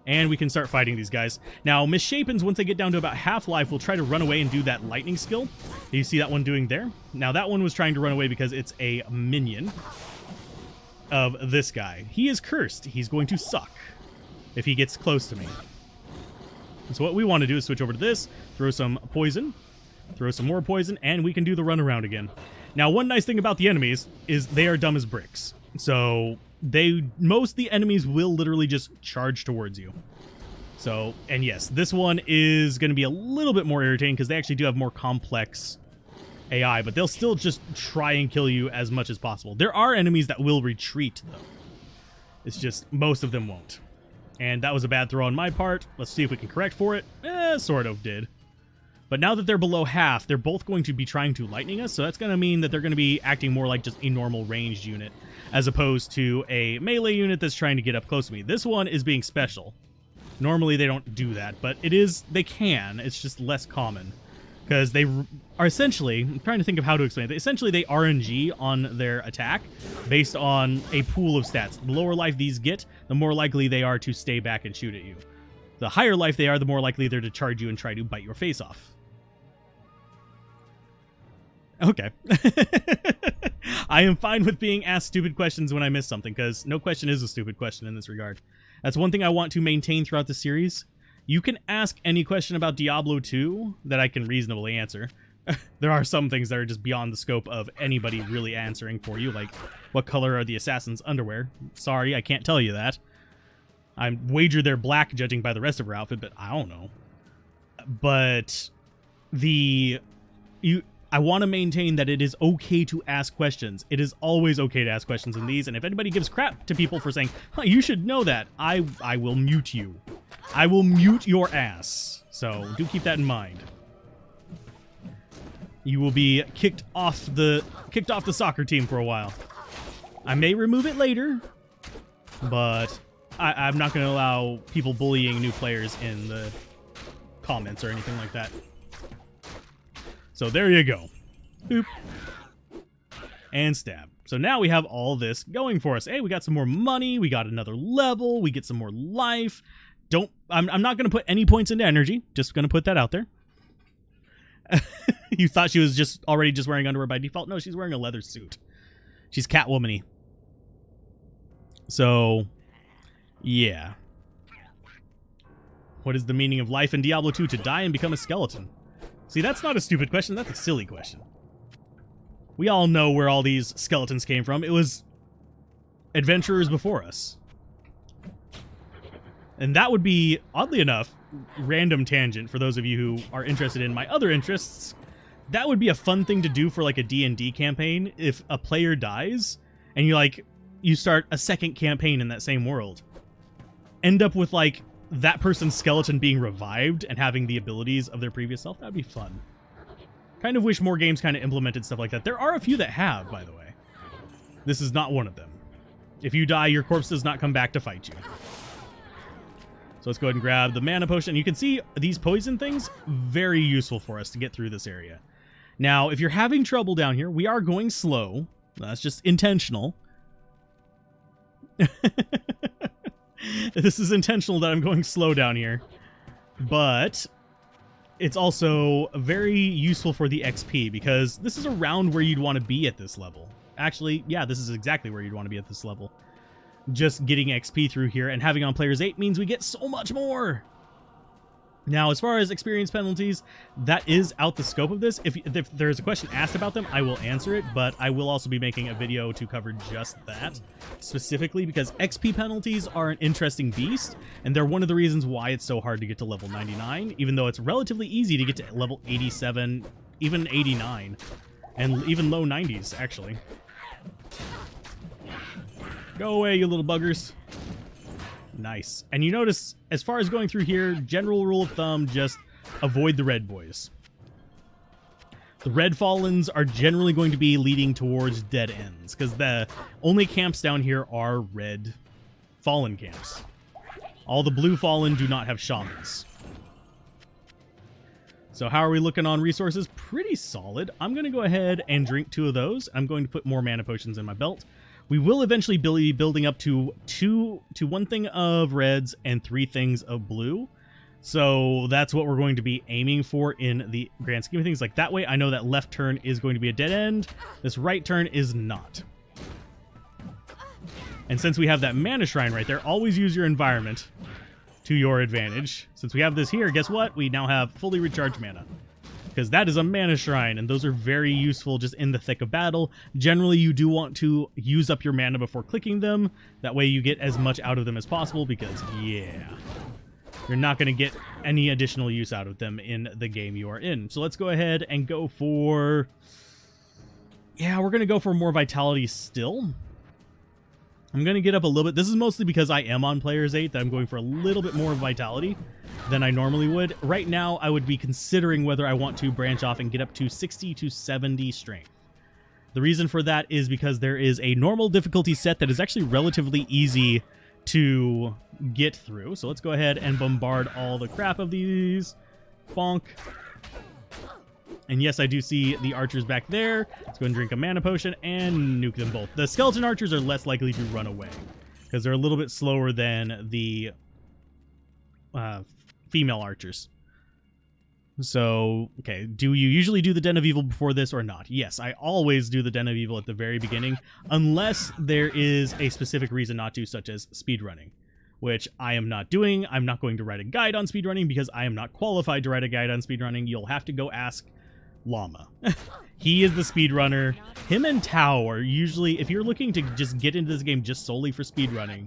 And we can start fighting these guys. Now, Misshapens, once they get down to about half-life, will try to run away and do that lightning skill. You see that one doing there? Now, that one was trying to run away because it's a minion of this guy. He is cursed. He's going to suck if he gets close to me. And so what we want to do is switch over to this, throw some poison, throw some more poison, and we can do the run around again. Now, one nice thing about the enemies is they are dumb as bricks. So most of the enemies will literally just charge towards you. So, and yes, this one is going to be a little bit more irritating because they actually do have more complex AI, but they'll still just try and kill you as much as possible. There are enemies that will retreat, though. It's just most of them won't. And that was a bad throw on my part. Let's see if we can correct for it. Sort of did. But now that they're below half, they're both going to be trying to lightning us, so that's going to mean that they're going to be acting more like just a normal ranged unit, as opposed to a melee unit that's trying to get up close to me. This one is being special. Normally they don't do that, but they can. It's just less common. Because they are essentially, I'm trying to think of how to explain it. Essentially, they RNG on their attack based on a pool of stats. The lower life these get, the more likely they are to stay back and shoot at you. The higher life they are, the more likely they're to charge you and try to bite your face off. Okay. I am fine with being asked stupid questions when I miss something, because no question is a stupid question in this regard. That's one thing I want to maintain throughout the series. You can ask any question about Diablo 2 that I can reasonably answer. There are some things that are just beyond the scope of anybody really answering for you, like what color are the assassin's underwear? Sorry, I can't tell you that. I wager they're black judging by the rest of her outfit, but I don't know. But I want to maintain that it is okay to ask questions. It is always okay to ask questions in these, and if anybody gives crap to people for saying, huh, you should know that, I will mute you. I will mute your ass. So do keep that in mind. You will be kicked off the soccer team for a while. I may remove it later, but I'm not going to allow people bullying new players in the comments or anything like that. So there you go. Boop. And stab. So now we have all this going for us. Hey, we got some more money. We got another level. We get some more life. I'm not going to put any points into energy. Just going to put that out there. You thought she was already wearing underwear by default. No, she's wearing a leather suit. She's Catwoman-y. So, yeah. What is the meaning of life in Diablo 2? To die and become a skeleton. See, that's not a stupid question. That's a silly question. We all know where all these skeletons came from. It was adventurers before us. And that would be, oddly enough, random tangent for those of you who are interested in my other interests. That would be a fun thing to do for like a D&D campaign. If a player dies and you start a second campaign in that same world. End up with like that person's skeleton being revived and having the abilities of their previous self. That'd be fun. Kind of wish more games kind of implemented stuff like that. There are a few that have, by the way. This is not one of them. If you die, your corpse does not come back to fight you. So let's go ahead and grab the mana potion. You can see these poison things, very useful for us to get through this area. Now, if you're having trouble down here, we are going slow. That's just intentional. This is intentional that I'm going slow down here. But it's also very useful for the XP, because this is around where you'd want to be at this level. Actually, yeah, this is exactly where you'd want to be at this level. Just getting XP through here and having on players 8 means we get so much more. Now, as far as experience penalties, that is out the scope of this. If there's a question asked about them, I will answer it, but I will also be making a video to cover just that specifically, because XP penalties are an interesting beast, and they're one of the reasons why it's so hard to get to level 99, even though it's relatively easy to get to level 87, even 89, and even low 90s, actually. Go away, you little buggers. Nice. And you notice, as far as going through here, general rule of thumb, just avoid the red boys. The red Fallens are generally going to be leading towards dead ends, because the only camps down here are red Fallen camps. All the blue Fallen do not have shamans. So how are we looking on resources? Pretty solid. I'm going to go ahead and drink 2 of those. I'm going to put more mana potions in my belt. We will eventually be building up to 1 thing of reds and 3 things of blue. So that's what we're going to be aiming for in the grand scheme of things. Like that way, I know that left turn is going to be a dead end. This right turn is not. And since we have that mana shrine right there, always use your environment to your advantage. Since we have this here, guess what? We now have fully recharged mana. because that is a mana shrine, and those are very useful just in the thick of battle. Generally, you do want to use up your mana before clicking them. That way you get as much out of them as possible, because, yeah, you're not going to get any additional use out of them in the game you are in. So let's go ahead and go for... Yeah, we're going to go for more vitality still. I'm going to get up a little bit. This is mostly because I am on Player's 8 that I'm going for a little bit more vitality than I normally would. Right now, I would be considering whether I want to branch off and get up to 60 to 70 strength. The reason for that is because there is a normal difficulty set that is actually relatively easy to get through. So let's go ahead and bombard all the crap of these. Bonk. And yes, I do see the archers back there. Let's go and drink a mana potion and nuke them both. The skeleton archers are less likely to run away because they're a little bit slower than the female archers. So, okay, do you usually do the Den of Evil before this or not? Yes, I always do the Den of Evil at the very beginning, unless there is a specific reason not to, such as speedrunning, which I am not doing. I'm not going to write a guide on speedrunning because I am not qualified to write a guide on speedrunning. You'll have to go ask Llama. He is the speedrunner. Him and Tau are usually, if you're looking to just get into this game just solely for speedrunning,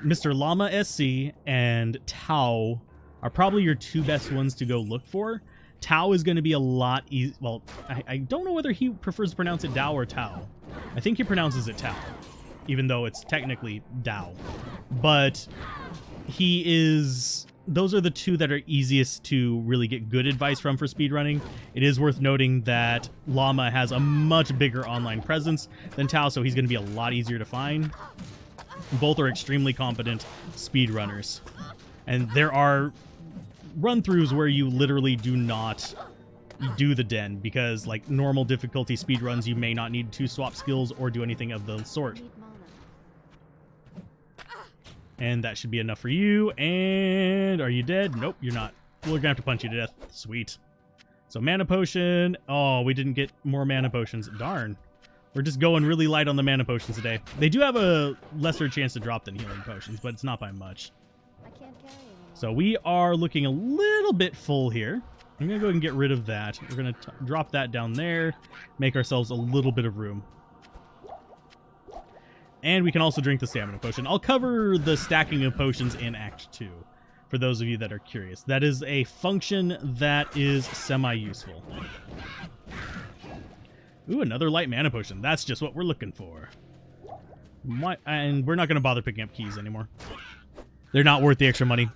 Mr. Llama SC and Tau are probably your two best ones to go look for. Tau is going to be a lot easy. Well, I don't know whether he prefers to pronounce it Dao or Tau. I think he pronounces it Tau, even though it's technically Dao. But he is... Those are the two that are easiest to really get good advice from for speedrunning. It is worth noting that Llama has a much bigger online presence than Tau, so he's going to be a lot easier to find. Both are extremely competent speedrunners. And there are run-throughs where you literally do not do the den, because like normal difficulty speedruns, you may not need to swap skills or do anything of the sort. And that should be enough for you. And are you dead? Nope, you're not. We're gonna have to punch you to death. Sweet. So mana potion. Oh, we didn't get more mana potions. Darn. We're just going really light on the mana potions today. They do have a lesser chance to drop than healing potions, but it's not by much. I can't carry anymore. So we are looking a little bit full here. I'm gonna go ahead and get rid of that. We're gonna drop that down there, make ourselves a little bit of room. And we can also drink the stamina potion. I'll cover the stacking of potions in Act 2, for those of you that are curious. That is a function that is semi-useful. Ooh, another light mana potion. That's just what we're looking for. And we're not going to bother picking up keys anymore. They're not worth the extra money.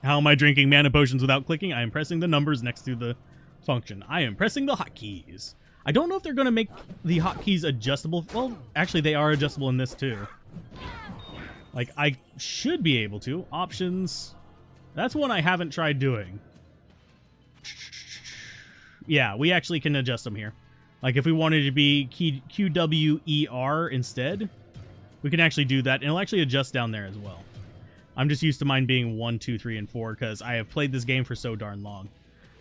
How am I drinking mana potions without clicking? I am pressing the numbers next to the function. I am pressing the hotkeys. I don't know if they're going to make the hotkeys adjustable. Well, actually, they are adjustable in this, too. Like, I should be able to. Options. That's one I haven't tried doing. Yeah, we actually can adjust them here. Like, if we wanted to be QWER instead, we can actually do that. And it'll actually adjust down there as well. I'm just used to mine being 1, 2, 3, and 4 because I have played this game for so darn long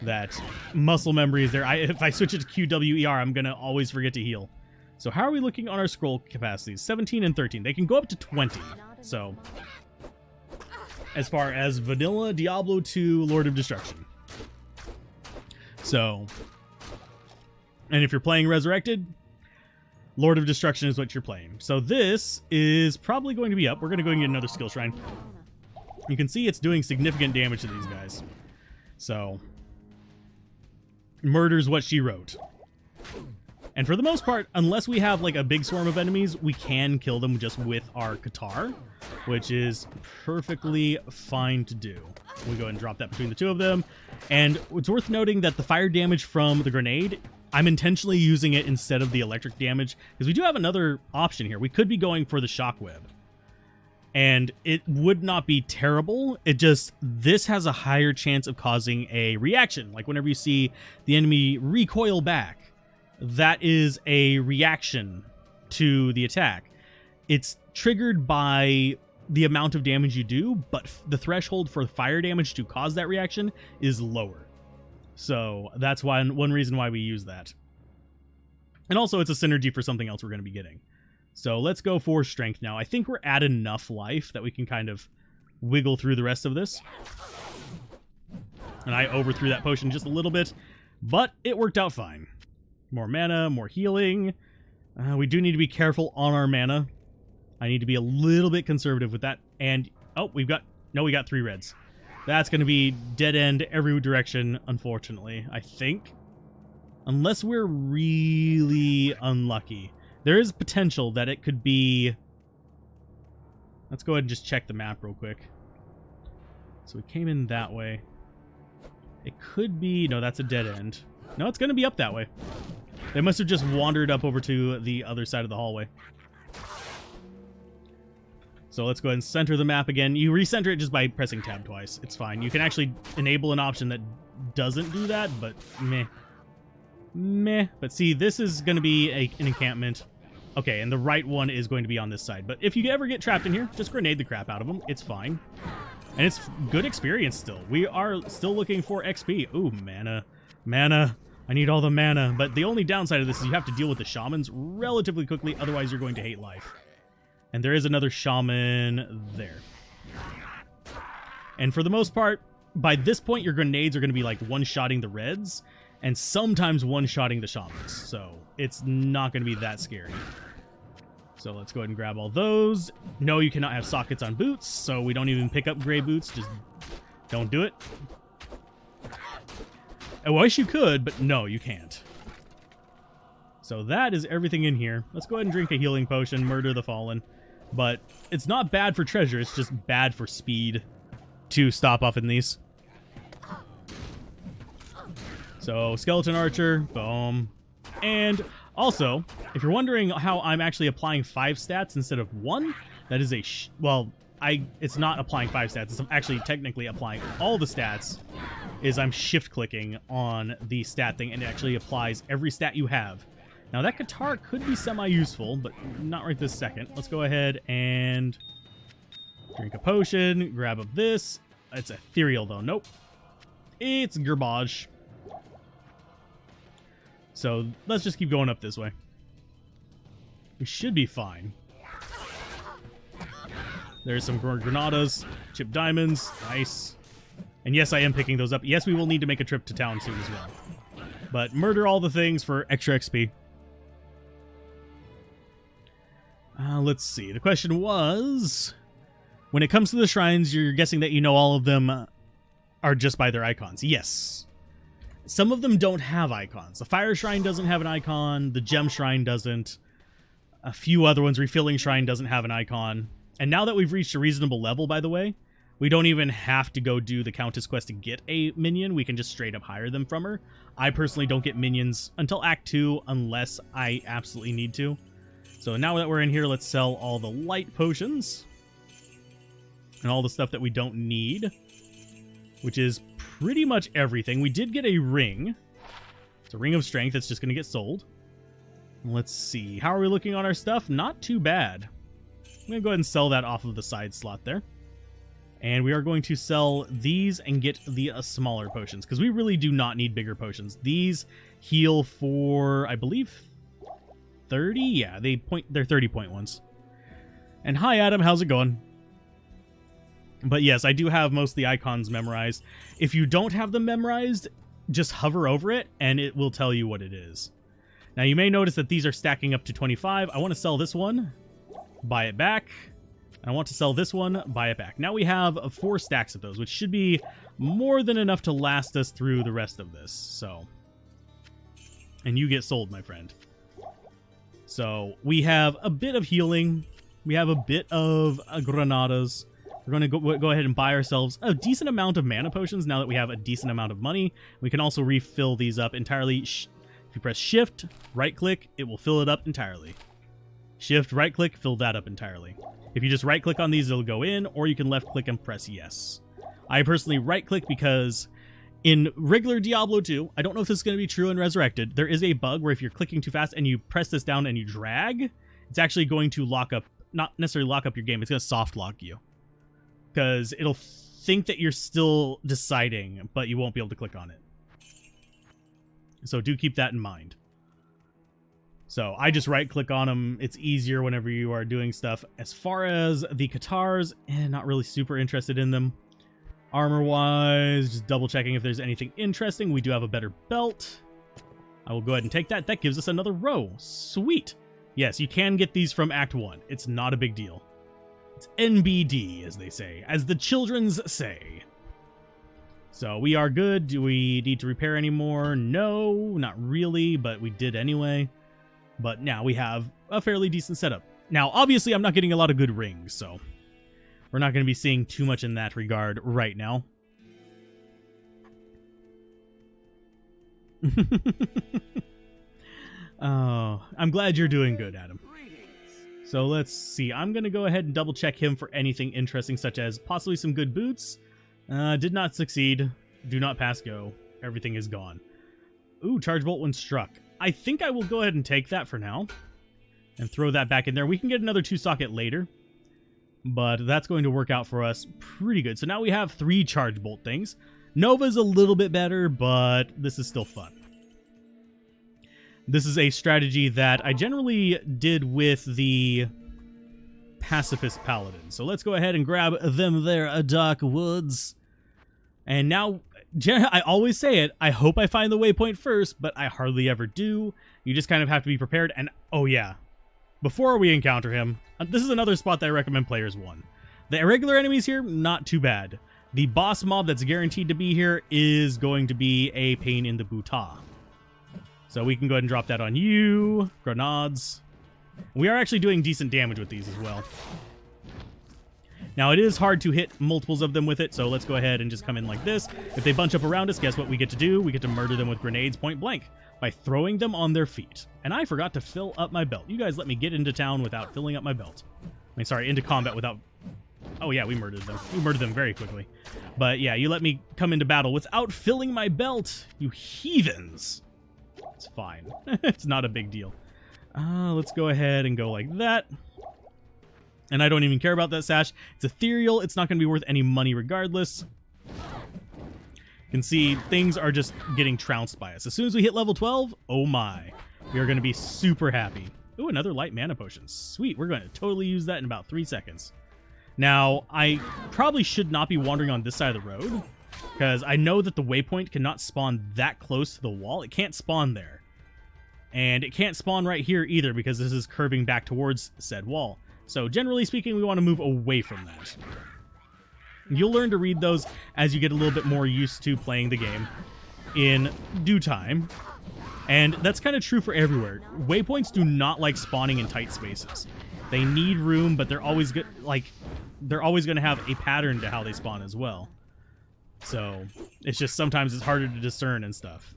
that muscle memory is there. If I switch it to QWER, I'm going to always forget to heal. So how are we looking on our scroll capacities? 17 and 13. They can go up to 20. So as far as vanilla, Diablo 2, Lord of Destruction. So, and if you're playing Resurrected, Lord of Destruction is what you're playing. So this is probably going to be up. We're going to go and get another skill shrine. You can see it's doing significant damage to these guys. So murders what she wrote. And for the most part, unless we have like a big swarm of enemies, we can kill them just with our Qatar, which is perfectly fine to do. We'll go ahead and drop that between the two of them. And it's worth noting that the fire damage from the grenade, I'm intentionally using it instead of the electric damage, because we do have another option here. We could be going for the shockweb. And it would not be terrible. It just, this has a higher chance of causing a reaction. Like whenever you see the enemy recoil back, that is a reaction to the attack. It's triggered by the amount of damage you do, but the threshold for fire damage to cause that reaction is lower. So that's why one reason why we use that. And also it's a synergy for something else we're going to be getting. So let's go for strength now. I think we're at enough life that we can kind of wiggle through the rest of this. And I overthrew that potion just a little bit, but it worked out fine. More mana, more healing. We do need to be careful on our mana. I need to be a little bit conservative with that. And, oh, we got 3 reds. That's going to be dead end every direction, unfortunately, I think. Unless we're really unlucky. There is potential that it could be... Let's go ahead and just check the map real quick. So we came in that way. It could be... No, that's a dead end. No, it's going to be up that way. They must have just wandered up over to the other side of the hallway. So let's go ahead and center the map again. You recenter it just by pressing tab twice. It's fine. You can actually enable an option that doesn't do that, but meh. Meh. But see, this is going to be an encampment. Okay, and the right one is going to be on this side. But if you ever get trapped in here, just grenade the crap out of them. It's fine. And it's good experience still. We are still looking for XP. Ooh, mana. Mana. I need all the mana. But the only downside of this is you have to deal with the shamans relatively quickly. Otherwise, you're going to hate life. And there is another shaman there. And for the most part, by this point, your grenades are going to be like one-shotting the reds and sometimes one-shotting the shamans. So it's not going to be that scary. So let's go ahead and grab all those. No, you cannot have sockets on boots, so we don't even pick up gray boots. Just don't do it. I wish you could, but no, you can't. So that is everything in here. Let's go ahead and drink a healing potion, murder the fallen. But it's not bad for treasure, it's just bad for speed to stop off in these. So, skeleton archer, boom. And also, if you're wondering how I'm actually applying 5 stats instead of 1, that is a it's not applying 5 stats, it's actually technically applying all the stats, is I'm shift clicking on the stat thing and it actually applies every stat you have. Now that guitar could be semi-useful, but not right this second. Let's go ahead and drink a potion, grab up this. It's ethereal though, nope. It's garbage. So let's just keep going up this way. We should be fine. There's some granadas, chip diamonds, nice. And yes, I am picking those up. Yes, we will need to make a trip to town soon as well. But murder all the things for extra XP. Let's see. The question was, when it comes to the shrines, you're guessing that you know all of them are just by their icons. Yes. Some of them don't have icons. The fire shrine doesn't have an icon. The gem shrine doesn't. A few other ones, refilling shrine doesn't have an icon. And now that we've reached a reasonable level, by the way, we don't even have to go do the Countess quest to get a minion. We can just straight up hire them from her. I personally don't get minions until Act 2 unless I absolutely need to. So now that we're in here, let's sell all the light potions and all the stuff that we don't need, which is pretty much everything. We did get a ring. It's a ring of strength. It's just going to get sold. Let's see. How are we looking on our stuff? Not too bad. I'm going to go ahead and sell that off of the side slot there. And we are going to sell these and get the smaller potions, because we really do not need bigger potions. These heal for, I believe, 30? Yeah, they're 30 point ones. And hi, Adam, how's it going? But yes, I do have most of the icons memorized. If you don't have them memorized, just hover over it, and it will tell you what it is. Now, you may notice that these are stacking up to 25. I want to sell this one, buy it back. I want to sell this one, buy it back. Now we have 4 stacks of those, which should be more than enough to last us through the rest of this. So, and you get sold, my friend. So we have a bit of healing. We have a bit of granadas. We're going to go ahead and buy ourselves a decent amount of mana potions now that we have a decent amount of money. We can also refill these up entirely. If you press shift, right click, it will fill it up entirely. Shift, right click, fill that up entirely. If you just right click on these, it'll go in, or you can left click and press yes. I personally right click because in regular Diablo 2, I don't know if this is going to be true in Resurrected, there is a bug where if you're clicking too fast and you press this down and you drag, it's actually going to lock up, not necessarily lock up your game, it's going to soft lock you. Because it'll think that you're still deciding, but you won't be able to click on it. So do keep that in mind. So I just right click on them. It's easier whenever you are doing stuff. As far as the Katars, not really super interested in them. Armor-wise, just double-checking if there's anything interesting. We do have a better belt. I will go ahead and take that. That gives us another row. Sweet. Yes, you can get these from Act 1. It's not a big deal. It's NBD, as they say. As the children's say. So we are good. Do we need to repair any more? No, not really, but we did anyway. But now we have a fairly decent setup. Now, obviously, I'm not getting a lot of good rings, so we're not going to be seeing too much in that regard right now. Oh, I'm glad you're doing good, Adam. So let's see. I'm going to go ahead and double check him for anything interesting, such as possibly some good boots. Did not succeed. Do not pass go. Everything is gone. Ooh, charge bolt when struck. I think I will go ahead and take that for now and throw that back in there. We can get another 2-socket later, but that's going to work out for us pretty good. So now we have 3 charge bolt things. Nova's a little bit better, but this is still fun. This is a strategy that I generally did with the Pacifist Paladin. So let's go ahead and grab them there, Dark Woods. And now, I always say it, I hope I find the waypoint first, but I hardly ever do. You just kind of have to be prepared. And, oh yeah, before we encounter him, this is another spot that I recommend players 1. The irregular enemies here, not too bad. The boss mob that's guaranteed to be here is going to be a pain in the bootah. So we can go ahead and drop that on you. Grenades. We are actually doing decent damage with these as well. Now, it is hard to hit multiples of them with it, so let's go ahead and just come in like this. If they bunch up around us, guess what we get to do? We get to murder them with grenades point blank by throwing them on their feet. And I forgot to fill up my belt. You guys let me get into town without filling up my belt. I mean, sorry, into combat without... Oh, yeah, we murdered them. We murdered them very quickly. But, yeah, you let me come into battle without filling my belt, you heathens. It's fine. It's not a big deal. Let's go ahead and go like that. And I don't even care about that sash. It's ethereal. It's not going to be worth any money regardless. You can see things are just getting trounced by us. As soon as we hit level 12, oh my. We are going to be super happy. Ooh, another light mana potion. Sweet. We're going to totally use that in about 3 seconds. Now, I probably should not be wandering on this side of the road, because I know that the waypoint cannot spawn that close to the wall. It can't spawn there. And it can't spawn right here either, because this is curving back towards said wall. So generally speaking, we want to move away from that. You'll learn to read those as you get a little bit more used to playing the game in due time. And that's kind of true for everywhere. Waypoints do not like spawning in tight spaces. They need room, but they're always going to have a pattern to how they spawn as well. So it's just sometimes it's harder to discern and stuff.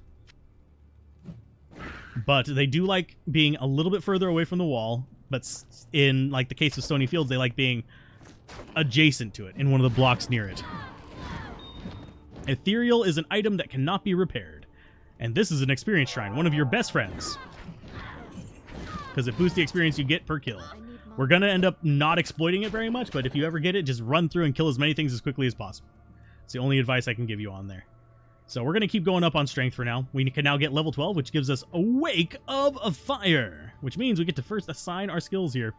But they do like being a little bit further away from the wall. But in like the case of Stony Fields, they like being adjacent to it in one of the blocks near it. Ethereal is an item that cannot be repaired. And this is an experience shrine, one of your best friends. Because it boosts the experience you get per kill. We're going to end up not exploiting it very much, but if you ever get it, just run through and kill as many things as quickly as possible. It's the only advice I can give you on there. So we're going to keep going up on strength for now. We can now get level 12, which gives us a Wake of Fire, which means we get to first assign our skills here.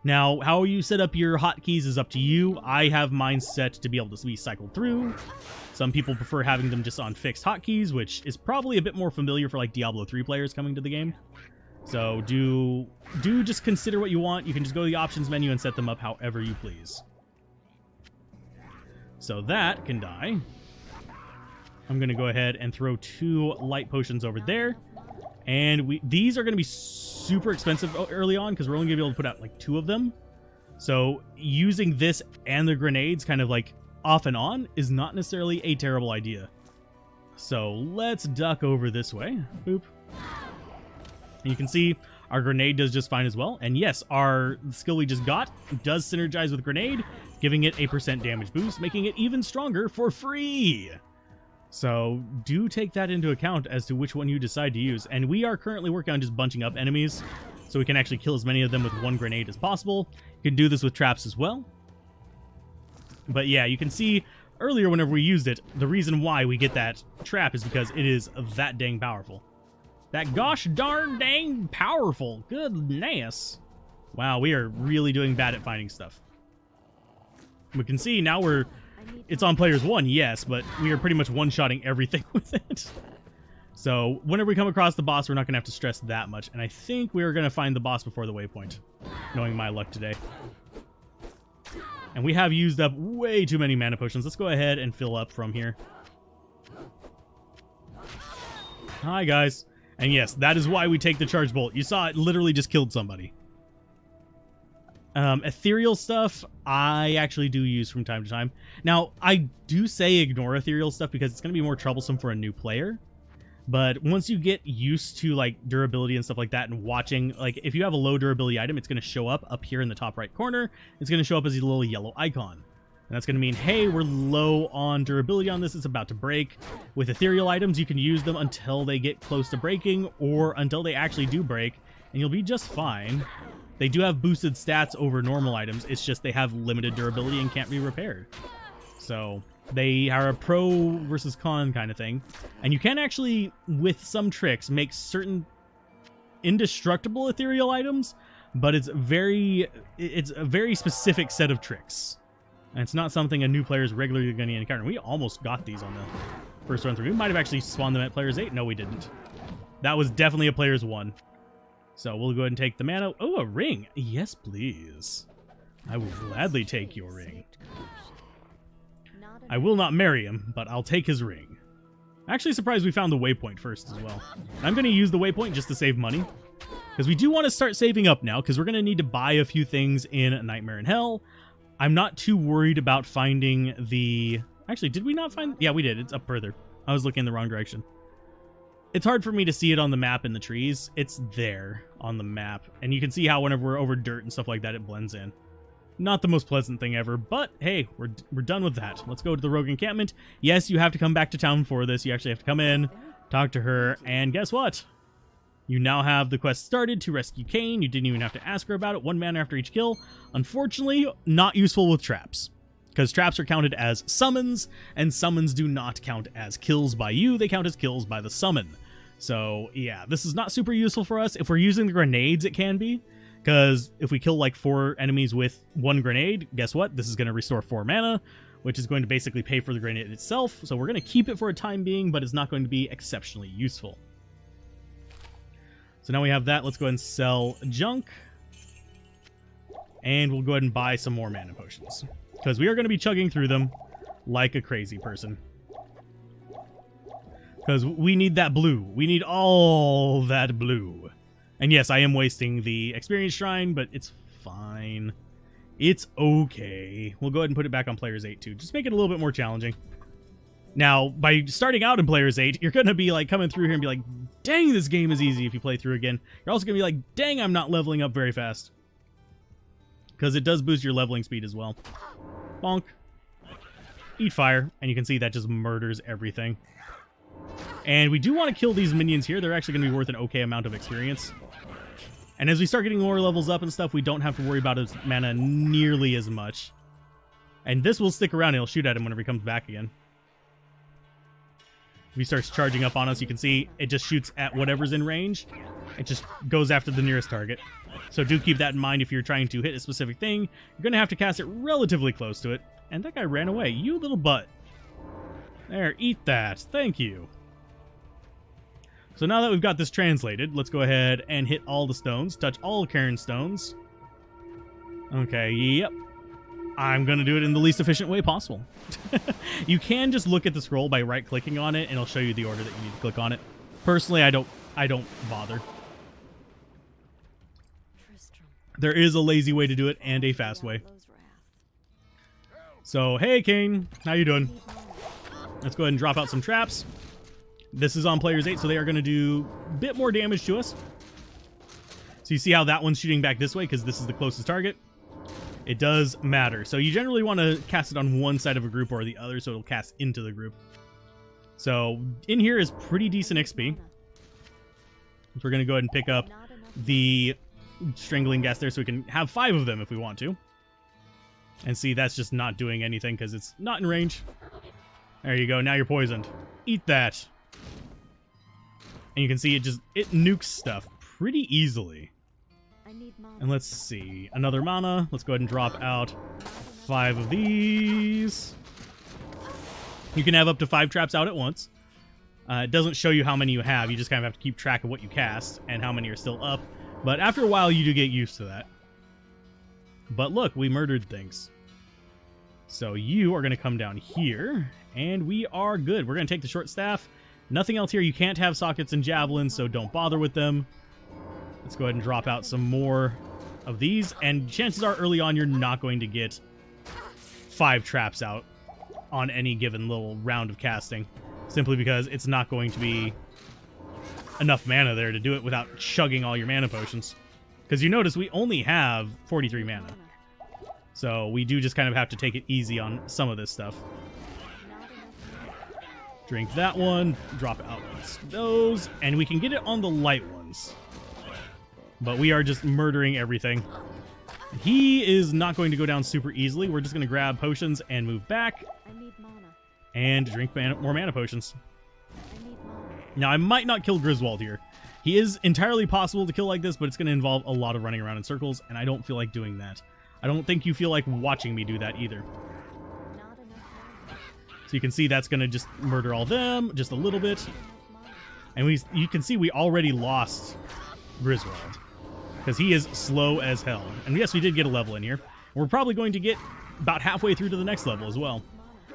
Now, how you set up your hotkeys is up to you. I have mine set to be able to be cycled through. Some people prefer having them just on fixed hotkeys, which is probably a bit more familiar for like Diablo 3 players coming to the game. So do just consider what you want. You can just go to the options menu and set them up however you please. So that can die. I'm going to go ahead and throw 2 light potions over there. And these are going to be super expensive early on because we're only going to be able to put out like 2 of them. So using this and the grenades kind of like off and on is not necessarily a terrible idea. So let's duck over this way. Boop. And you can see our grenade does just fine as well. And yes, our skill we just got does synergize with grenade, giving it a % damage boost, making it even stronger for free. So do take that into account as to which one you decide to use. And we are currently working on just bunching up enemies so we can actually kill as many of them with 1 grenade as possible. You can do this with traps as well. But yeah, you can see earlier whenever we used it, the reason why we get that trap is because it is that dang powerful. That gosh darn dang powerful. Goodness. Wow, we are really doing bad at finding stuff. We can see now we're it's on players 1, yes, but we are pretty much one-shotting everything with it. So whenever we come across the boss, we're not going to have to stress that much. And I think we're going to find the boss before the waypoint, knowing my luck today. And we have used up way too many mana potions. Let's go ahead and fill up from here. Hi, guys. And yes, that is why we take the charge bolt. You saw it literally just killed somebody. Ethereal stuff, I actually do use from time to time. Now, I do say ignore ethereal stuff because it's going to be more troublesome for a new player. But once you get used to like durability and stuff like that and watching, like if you have a low durability item, it's going to show up here in the top right corner. It's going to show up as a little yellow icon. And that's going to mean, hey, we're low on durability on this. It's about to break. With ethereal items, you can use them until they get close to breaking or until they actually do break, and you'll be just fine. They do have boosted stats over normal items. It's just they have limited durability and can't be repaired. So they are a pro versus con kind of thing. And you can actually, with some tricks, make certain indestructible ethereal items, but it's a very specific set of tricks. And it's not something a new player is regularly going to encounter. We almost got these on the first run through. We might have actually spawned them at players 8. No, we didn't. That was definitely a players 1. So we'll go ahead and take the mana. Oh, a ring. Yes, please. I will gladly take your ring. I will not marry him, but I'll take his ring. Actually surprised we found the waypoint first as well. I'm going to use the waypoint just to save money. Because we do want to start saving up now, because we're going to need to buy a few things in Nightmare in Hell. I'm not too worried about finding the... Actually, did we not find... Yeah, we did. It's up further. I was looking in the wrong direction. It's hard for me to see it on the map in the trees. It's there on the map. And you can see how whenever we're over dirt and stuff like that, it blends in. Not the most pleasant thing ever, but hey, we're done with that. Let's go to the rogue encampment. Yes, you have to come back to town for this. You actually have to come in, talk to her, and guess what? You now have the quest started to rescue Kane. You didn't even have to ask her about it. 1 mana after each kill. Unfortunately, not useful with traps, because traps are counted as summons, and summons do not count as kills by you. They count as kills by the summon. So yeah, this is not super useful for us. If we're using the grenades, it can be, because if we kill like 4 enemies with 1 grenade, guess what? This is going to restore 4 mana, which is going to basically pay for the grenade itself. So we're going to keep it for a time being, but it's not going to be exceptionally useful. So now we have that. Let's go ahead and sell junk. And we'll go ahead and buy some more mana potions, because we are going to be chugging through them like a crazy person. Because we need that blue. We need all that blue. And yes, I am wasting the experience shrine, but it's fine. It's okay. We'll go ahead and put it back on players 8 too. Just make it a little bit more challenging. Now, by starting out in players 8, you're going to be like coming through here and be like, dang, this game is easy if you play through again. You're also going to be like, dang, I'm not leveling up very fast. Because it does boost your leveling speed as well. Bonk. Eat fire. And you can see that just murders everything. And we do want to kill these minions here. They're actually going to be worth an okay amount of experience. And as we start getting more levels up and stuff, we don't have to worry about his mana nearly as much. And this will stick around and it'll shoot at him whenever he comes back again. If he starts charging up on us, you can see it just shoots at whatever's in range. It just goes after the nearest target. So do keep that in mind if you're trying to hit a specific thing. You're going to have to cast it relatively close to it. And that guy ran away. You little butt. There, eat that. Thank you. So now that we've got this translated, let's go ahead and hit all the stones. Touch all Cairn stones. Okay, yep. I'm going to do it in the least efficient way possible. You can just look at the scroll by right-clicking on it, and it'll show you the order that you need to click on it. Personally, I don't bother. There is a lazy way to do it and a fast way. So, hey, Kane. How you doing? Let's go ahead and drop out some traps. This is on players 8, so they are going to do a bit more damage to us. So you see how that one's shooting back this way because this is the closest target? It does matter. So you generally want to cast it on one side of a group or the other so it'll cast into the group. So in here is pretty decent XP. So we're going to go ahead and pick up the strangling gas there so we can have 5 of them if we want to. And see, that's just not doing anything because it's not in range. There you go. Now you're poisoned. Eat that. And you can see it nukes stuff pretty easily. And let's see. Another mana. Let's go ahead and drop out 5 of these. You can have up to 5 traps out at once. It doesn't show you how many you have. You just kind of have to keep track of what you cast and how many are still up. But after a while, you do get used to that. But look, we murdered things. So you are going to come down here, and we are good. We're going to take the short staff. Nothing else here. You can't have sockets and javelins, so don't bother with them. Let's go ahead and drop out some more of these. And chances are early on, you're not going to get 5 traps out on any given little round of casting, simply because it's not going to be enough mana there to do it without chugging all your mana potions. Because you notice we only have 43 mana. So we do just kind of have to take it easy on some of this stuff. Drink that one, drop out those, and we can get it on the light ones. But we are just murdering everything. He is not going to go down super easily. We're just going to grab potions and move back. I need mana. And drink more mana potions. I need mana. Now, I might not kill Griswold here. He is entirely possible to kill like this, but it's going to involve a lot of running around in circles, and I don't feel like doing that. I don't think you feel like watching me do that either. Not enough mana. So you can see that's going to just murder all them, just a little bit. And you can see we already lost Griswold, because he is slow as hell. And yes, we did get a level in here. We're probably going to get about halfway through to the next level as well.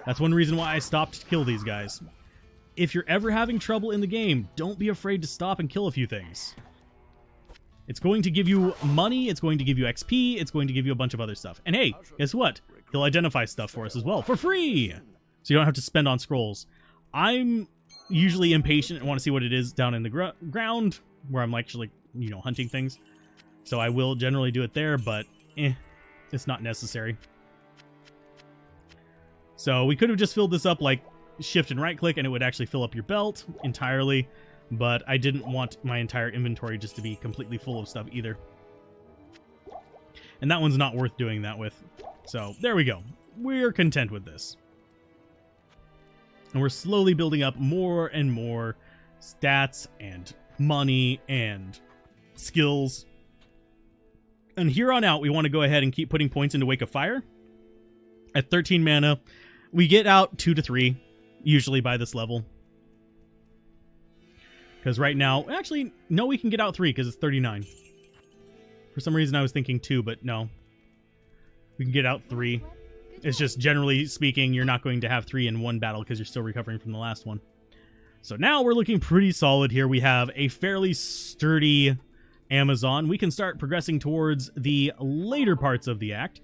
That's one reason why I stopped to kill these guys. If you're ever having trouble in the game, don't be afraid to stop and kill a few things. It's going to give you money, it's going to give you XP, it's going to give you a bunch of other stuff. And hey, guess what? He'll identify stuff for us as well, for free! So you don't have to spend on scrolls. I'm usually impatient and want to see what it is down in the ground, where I'm actually, you know, hunting things. So I will generally do it there, but it's not necessary. So we could have just filled this up like shift and right click and it would actually fill up your belt entirely, but I didn't want my entire inventory just to be completely full of stuff either. And that one's not worth doing that with. So there we go. We're content with this. And we're slowly building up more and more stats and money and skills. And here on out, we want to go ahead and keep putting points into Wake of Fire. At 13 mana, we get out 2 to 3, usually by this level. Because right now, actually, no, we can get out 3 because it's 39. For some reason, I was thinking 2, but no. We can get out 3. It's just, generally speaking, you're not going to have 3 in one battle because you're still recovering from the last one. So now we're looking pretty solid here. We have a fairly sturdy Amazon. We can start progressing towards the later parts of the act,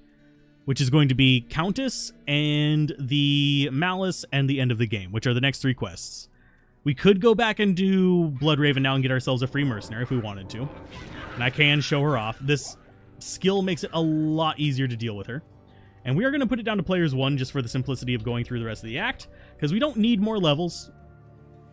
which is going to be Countess and the Malice and the end of the game, which are the next 3 quests. We could go back and do Bloodraven now and get ourselves a free mercenary if we wanted to. And I can show her off. This skill makes it a lot easier to deal with her. And we are going to put it down to players 1 just for the simplicity of going through the rest of the act, because we don't need more levels.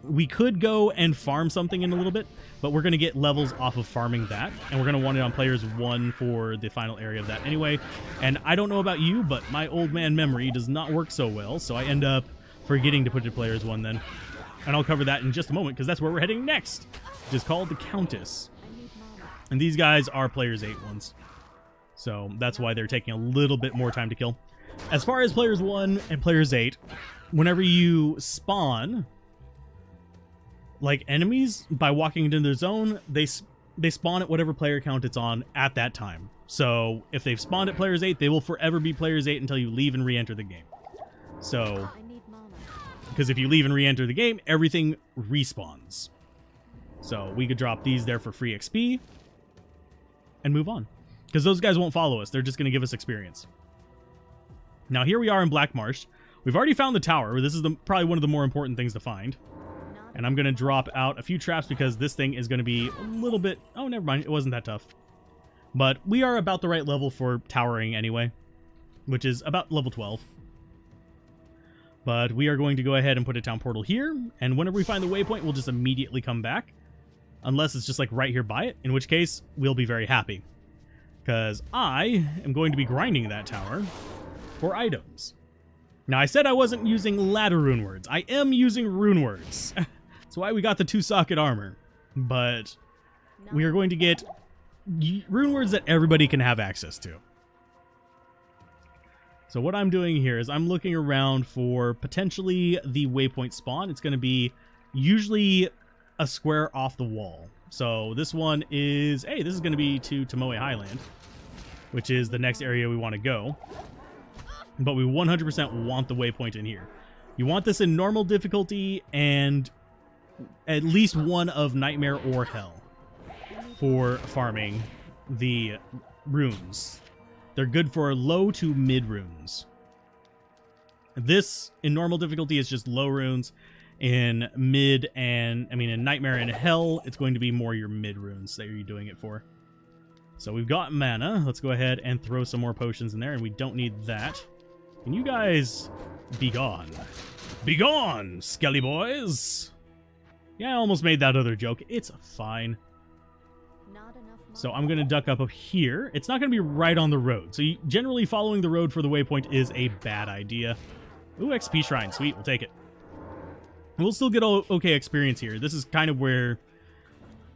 We could go and farm something in a little bit, but we're going to get levels off of farming that, and we're going to want it on players 1 for the final area of that anyway. And I don't know about you, but my old man memory does not work so well, so I end up forgetting to put it to players 1 then. And I'll cover that in just a moment, because that's where we're heading next, which is called the Countess. And these guys are players 8 ones, so that's why they're taking a little bit more time to kill. As far as players 1 and players 8, whenever you spawn like enemies by walking into their zone, they spawn at whatever player count it's on at that time. So if they've spawned at players 8, they will forever be players 8 until you leave and re-enter the game. So, because if you leave and re-enter the game, everything respawns. So we could drop these there for free XP and move on, because those guys won't follow us. They're just going to give us experience. Now here we are in Black Marsh. We've already found the tower. This is probably one of the more important things to find. And I'm going to drop out a few traps because this thing is going to be a little bit... Oh, never mind. It wasn't that tough. But we are about the right level for towering anyway, which is about level 12. But we are going to go ahead and put a town portal here. And whenever we find the waypoint, we'll just immediately come back. Unless it's just like right here by it, in which case we'll be very happy. Because I am going to be grinding that tower for items. Now, I said I wasn't using ladder rune words. I am using rune words. That's why we got the 2-socket armor. But we are going to get rune words that everybody can have access to. So what I'm doing here is I'm looking around for potentially the waypoint spawn. It's going to be usually a square off the wall. So this one is, hey, this is going to be to Tomoe Highland, which is the next area we want to go. But we 100% want the waypoint in here. You want this in normal difficulty and at least one of Nightmare or Hell for farming the runes. They're good for low to mid runes. This in normal difficulty is just low runes. In mid and, in Nightmare and Hell, it's going to be more your mid runes that you're doing it for. So we've got mana. Let's go ahead and throw some more potions in there, and we don't need that. Can you guys be gone? Be gone, skelly boys! Yeah, I almost made that other joke. It's fine. Not enough So I'm going to duck up here. It's not going to be right on the road. So generally following the road for the waypoint is a bad idea. Ooh, XP Shrine. Sweet, we'll take it. We'll still get okay experience here. This is kind of where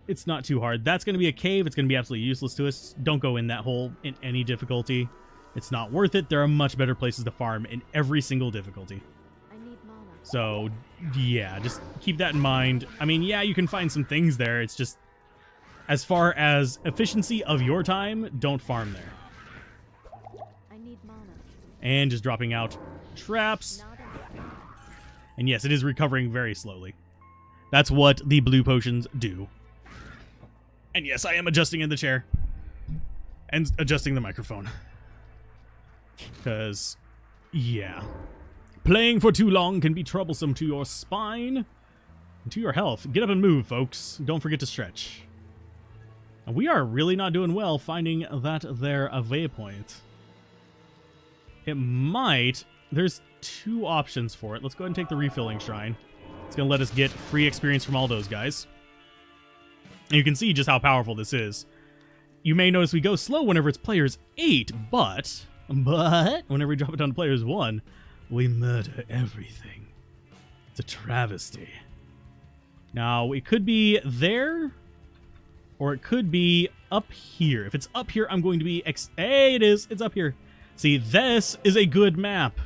it's not too hard. That's going to be a cave. It's going to be absolutely useless to us. Don't go in that hole in any difficulty. It's not worth it. There are much better places to farm in every single difficulty. I need mana. So, yeah, just keep that in mind. Yeah, you can find some things there. It's just, as far as efficiency of your time, don't farm there. I need mana. And just dropping out traps. Not enough. And yes, it is recovering very slowly. That's what the blue potions do. And yes, I am adjusting in the chair. And adjusting the microphone. Because, yeah. Playing for too long can be troublesome to your spine and to your health. Get up and move, folks. Don't forget to stretch. And we are really not doing well finding that there a waypoint. It might... There's two options for it. Let's go ahead and take the refilling shrine. It's going to let us get free experience from all those guys. And you can see just how powerful this is. You may notice we go slow whenever it's players 8, but whenever we drop it down to players 1, we murder everything. It's a travesty. Now, it could be there, or it could be up here. If it's up here, I'm going to be... Hey, it is. It's up here. See, this is a good map.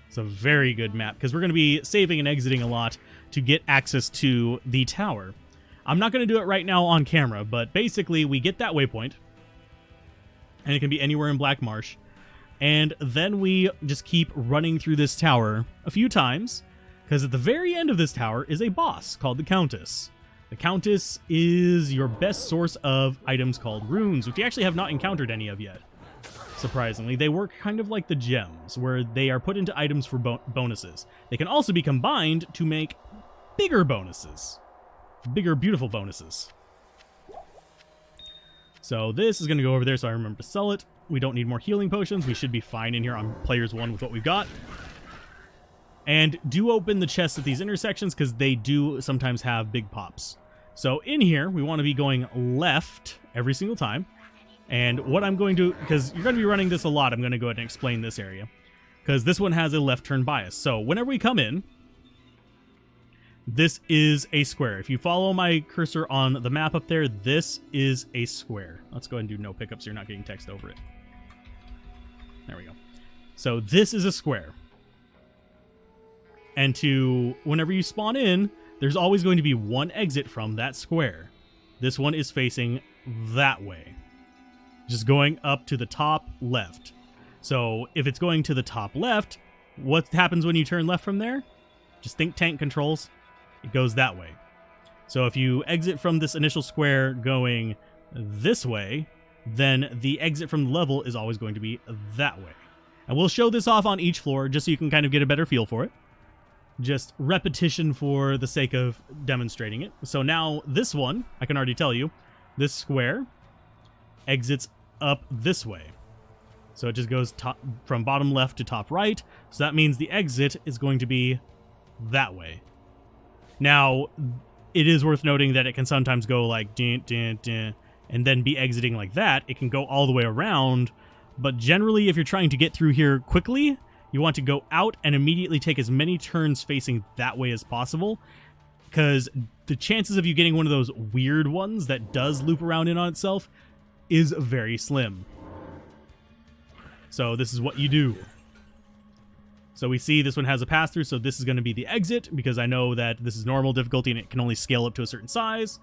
It's a very good map, because we're going to be saving and exiting a lot to get access to the tower. I'm not going to do it right now on camera, but basically we get that waypoint, and it can be anywhere in Black Marsh, and then we just keep running through this tower a few times, because at the very end of this tower is a boss called the Countess. The Countess is your best source of items called runes, which you actually have not encountered any of yet. Surprisingly, they work kind of like the gems, where they are put into items for bonuses. They can also be combined to make bigger bonuses. Bigger, beautiful bonuses. So this is going to go over there, so I remember to sell it. We don't need more healing potions. We should be fine in here on players 1 with what we've got. And do open the chests at these intersections, because they do sometimes have big pops. So in here, we want to be going left every single time. And what I'm going to, because you're going to be running this a lot, I'm going to go ahead and explain this area. Because this one has a left turn bias. So whenever we come in, this is a square. If you follow my cursor on the map up there, this is a square. Let's go ahead and do no pickups so you're not getting text over it. There we go. So this is a square. And whenever you spawn in, there's always going to be one exit from that square. This one is facing that way. Just going up to the top left. So if it's going to the top left, what happens when you turn left from there? Just think tank controls. It goes that way. So if you exit from this initial square going this way, then the exit from the level is always going to be that way. And we'll show this off on each floor just so you can kind of get a better feel for it. Just repetition for the sake of demonstrating it. So now this one, I can already tell you, this square exits up this way. So it just goes from bottom left to top right. So that means the exit is going to be that way. Now, it is worth noting that it can sometimes go like dun, dun, dun, and then be exiting like that. It can go all the way around, but generally if you're trying to get through here quickly, you want to go out and immediately take as many turns facing that way as possible, because the chances of you getting one of those weird ones that does loop around in on itself is very slim. So this is what you do. So we see this one has a pass-through, so this is going to be the exit, because I know that this is normal difficulty and it can only scale up to a certain size.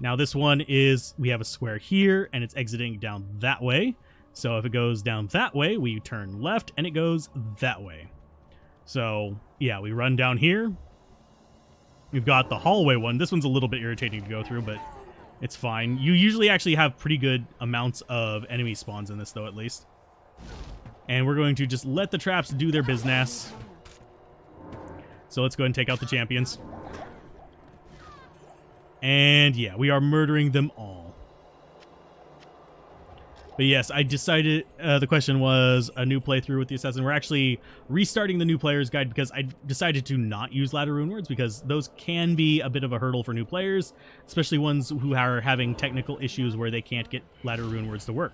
Now this one is, we have a square here, and it's exiting down that way. So if it goes down that way, we turn left, and it goes that way. So, yeah, we run down here. We've got the hallway one. This one's a little bit irritating to go through, but it's fine. You usually actually have pretty good amounts of enemy spawns in this, though, at least. And we're going to just let the traps do their business. So let's go ahead and take out the champions. And yeah, we are murdering them all. But yes, I decided the question was a new playthrough with the assassin. We're actually restarting the new player's guide because I decided to not use ladder rune words because those can be a bit of a hurdle for new players, especially ones who are having technical issues where they can't get ladder rune words to work.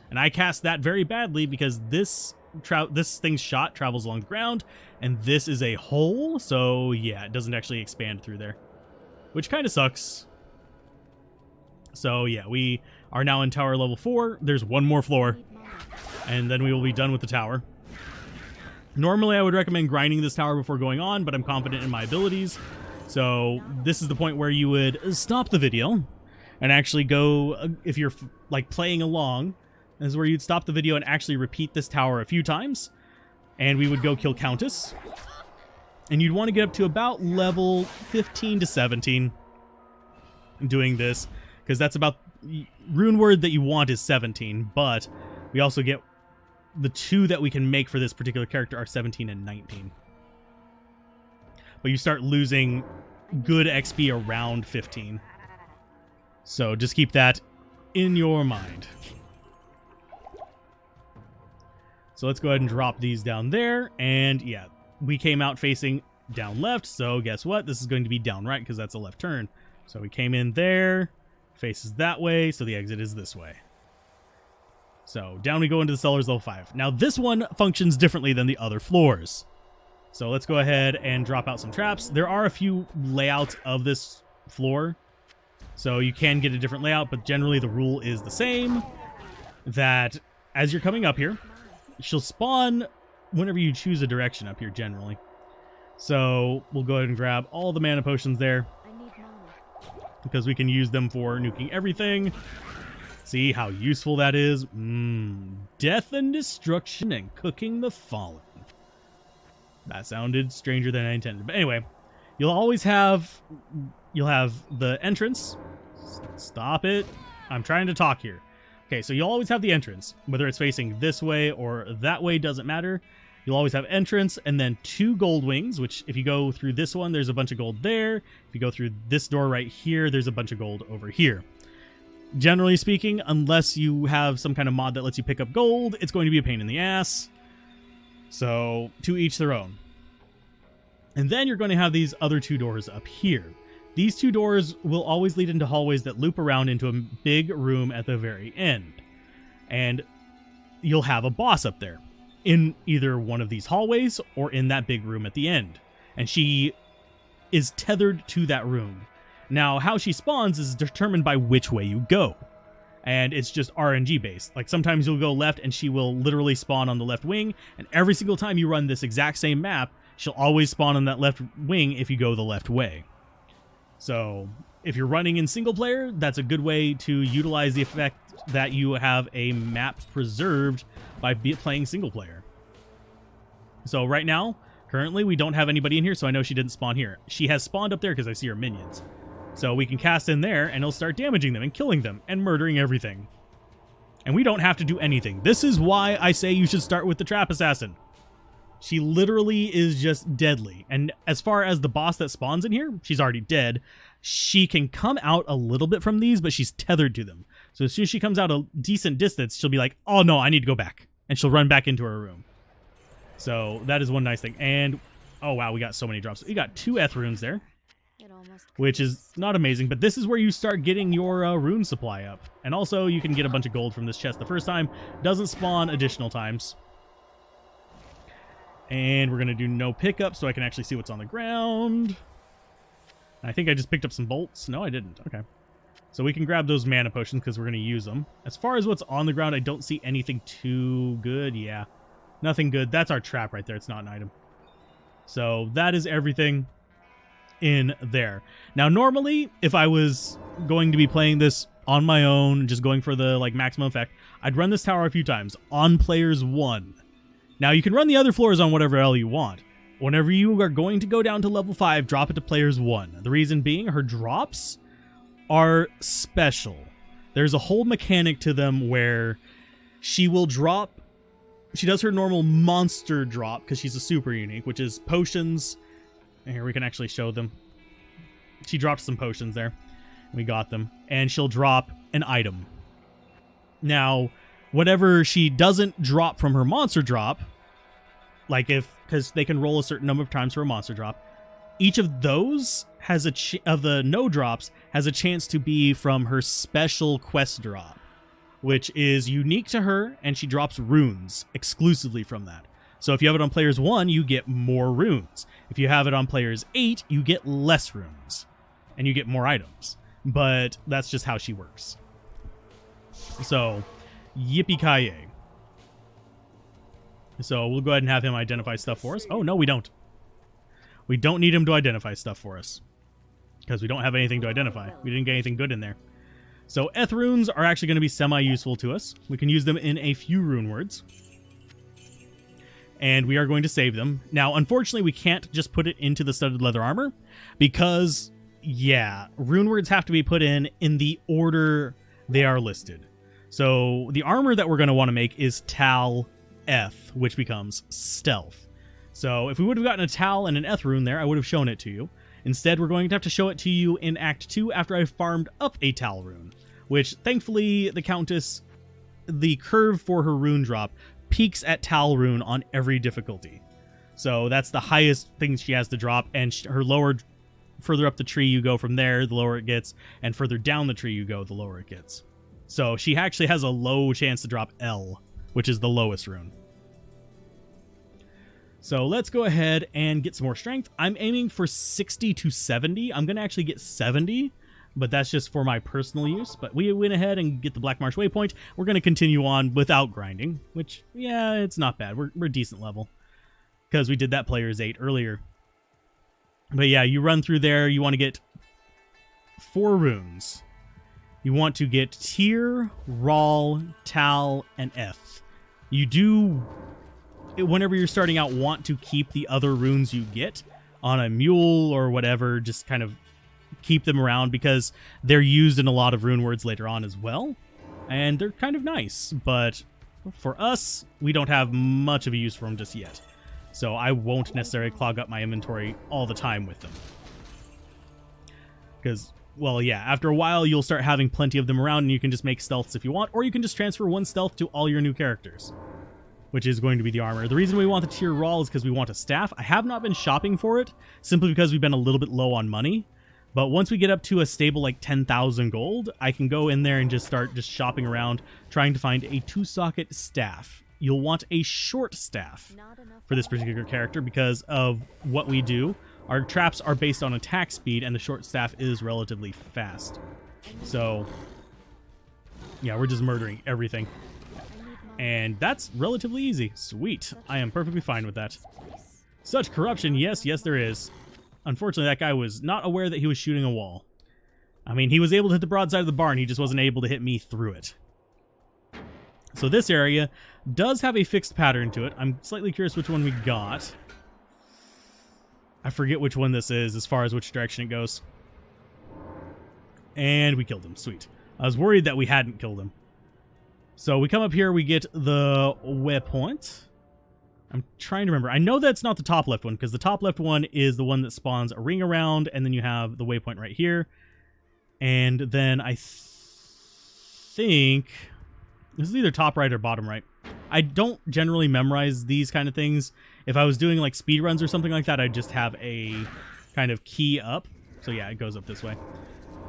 And I cast that very badly because this thing's shot travels along the ground, and this is a hole, so yeah, it doesn't actually expand through there, which kind of sucks. So yeah, we are now in tower level 4. There's one more floor, and then we will be done with the tower. Normally, I would recommend grinding this tower before going on, but I'm confident in my abilities. So this is the point where you would stop the video and actually go, if you're like playing along, this is where you'd stop the video and actually repeat this tower a few times. And we would go kill Countess. And you'd want to get up to about level 15 to 17 doing this, because that's about, rune word that you want is 17, but we also get the 2 that we can make for this particular character are 17 and 19. But you start losing good XP around 15. So just keep that in your mind. So let's go ahead and drop these down there. And yeah, we came out facing down left. So guess what? This is going to be down right because that's a left turn. So we came in there, faces that way. So the exit is this way. So down we go into the cellars level 5. Now this one functions differently than the other floors. So let's go ahead and drop out some traps. There are a few layouts of this floor, so you can get a different layout, but generally the rule is the same, that as you're coming up here, she'll spawn whenever you choose a direction up here generally. So we'll go ahead and grab all the mana potions there, because we can use them for nuking everything. See how useful that is? Death and destruction and cooking the fallen. That sounded stranger than I intended. But anyway, you'll have the entrance. Stop it. I'm trying to talk here. Okay, so you'll always have the entrance. Whether it's facing this way or that way doesn't matter. You'll always have entrance and then 2 gold wings, which if you go through this one, there's a bunch of gold there. If you go through this door right here, there's a bunch of gold over here. Generally speaking, unless you have some kind of mod that lets you pick up gold, it's going to be a pain in the ass. So, to each their own. And then you're going to have these other 2 doors up here. These 2 doors will always lead into hallways that loop around into a big room at the very end. And you'll have a boss up there in either one of these hallways or in that big room at the end. And she is tethered to that room. Now, how she spawns is determined by which way you go. And it's just RNG based. Like sometimes you'll go left and she will literally spawn on the left wing. And every single time you run this exact same map, she'll always spawn on that left wing if you go the left way. So if you're running in single player, that's a good way to utilize the effect that you have a map preserved by playing single player. So right now, currently we don't have anybody in here, so I know she didn't spawn here. She has spawned up there because I see her minions. So we can cast in there and it'll start damaging them and killing them and murdering everything. And we don't have to do anything. This is why I say you should start with the Trap Assassin. She literally is just deadly. And as far as the boss that spawns in here, she's already dead. She can come out a little bit from these, but she's tethered to them. So as soon as she comes out a decent distance, she'll be like, oh no, I need to go back. And she'll run back into her room. So that is one nice thing. And, oh wow, we got so many drops. We got 2 Eth runes there, which is not amazing. But this is where you start getting your rune supply up. And also, you can get a bunch of gold from this chest the first time. Doesn't spawn additional times. And we're going to do no pickup so I can actually see what's on the ground. I think I just picked up some bolts. No, I didn't. Okay. So we can grab those mana potions because we're going to use them. As far as what's on the ground, I don't see anything too good. Yeah. Nothing good. That's our trap right there. It's not an item. So that is everything in there. Now, normally, if I was going to be playing this on my own, just going for the like maximum effect, I'd run this tower a few times on players 1. Now, you can run the other floors on whatever L you want. Whenever you are going to go down to level 5, drop it to players 1. The reason being, her drops are special. There's a whole mechanic to them where she will drop. She does her normal monster drop because she's a super unique, which is potions. And here we can actually show them. She drops some potions there. We got them. And she'll drop an item. Now, whatever she doesn't drop from her monster drop, like because they can roll a certain number of times for a monster drop, each of those has of the no drops has a chance to be from her special quest drop, which is unique to her, and she drops runes exclusively from that. So if you have it on players 1, you get more runes. If you have it on players 8, you get less runes, and you get more items. But that's just how she works. So, yippee-ki-yay. So we'll go ahead and have him identify stuff for us. Oh, no, we don't. We don't need him to identify stuff for us, because we don't have anything to identify. We didn't get anything good in there. So Eth runes are actually going to be semi-useful to us. We can use them in a few rune words. And we are going to save them. Now, unfortunately, we can't just put it into the studded leather armor because, yeah, rune words have to be put in the order they are listed. So the armor that we're going to want to make is Tal Eth, which becomes stealth. So if we would have gotten a Tal and an Eth rune there, I would have shown it to you. Instead, we're going to have to show it to you in Act 2 after I've farmed up a Tal rune, which, thankfully, the Countess, the curve for her rune drop peaks at Tal rune on every difficulty. So that's the highest thing she has to drop, and her lower, further up the tree you go from there, the lower it gets, and further down the tree you go, the lower it gets. So she actually has a low chance to drop L, which is the lowest rune. So let's go ahead and get some more strength. I'm aiming for 60 to 70. I'm going to actually get 70, but that's just for my personal use. But we went ahead and get the Black Marsh waypoint. We're going to continue on without grinding, which, yeah, it's not bad. We're decent level because we did that player's 8 earlier. But yeah, you run through there. You want to get 4 runes. You want to get Tyr, Ral, Tal, and Eth. You do, whenever you're starting out, want to keep the other runes you get on a mule or whatever, just kind of keep them around because they're used in a lot of rune words later on as well, and they're kind of nice, but for us, we don't have much of a use for them just yet, so I won't necessarily clog up my inventory all the time with them, because, well, yeah, after a while you'll start having plenty of them around and you can just make stealths if you want, or you can just transfer 1 stealth to all your new characters, which is going to be the armor. The reason we want the Tyr Ral is because we want a staff. I have not been shopping for it, simply because we've been a little bit low on money. But once we get up to a stable like 10,000 gold, I can go in there and just start just shopping around, trying to find a 2-socket staff. You'll want a short staff for this particular character because of what we do. Our traps are based on attack speed, and the short staff is relatively fast. So, yeah, we're just murdering everything. And that's relatively easy. Sweet. I am perfectly fine with that. Such corruption. Yes, yes, there is. Unfortunately, that guy was not aware that he was shooting a wall. I mean, he was able to hit the broadside of the barn. He just wasn't able to hit me through it. So this area does have a fixed pattern to it. I'm slightly curious which one we got. I forget which one this is as far as which direction it goes. And we killed him. Sweet. I was worried that we hadn't killed him. So we come up here, we get the waypoint. I'm trying to remember. I know that's not the top left one, because the top left one is the one that spawns a ring around, and then you have the waypoint right here. And then I think this is either top right or bottom right. I don't generally memorize these kind of things. If I was doing like speed runs or something like that, I'd just have a kind of key up. So yeah, it goes up this way.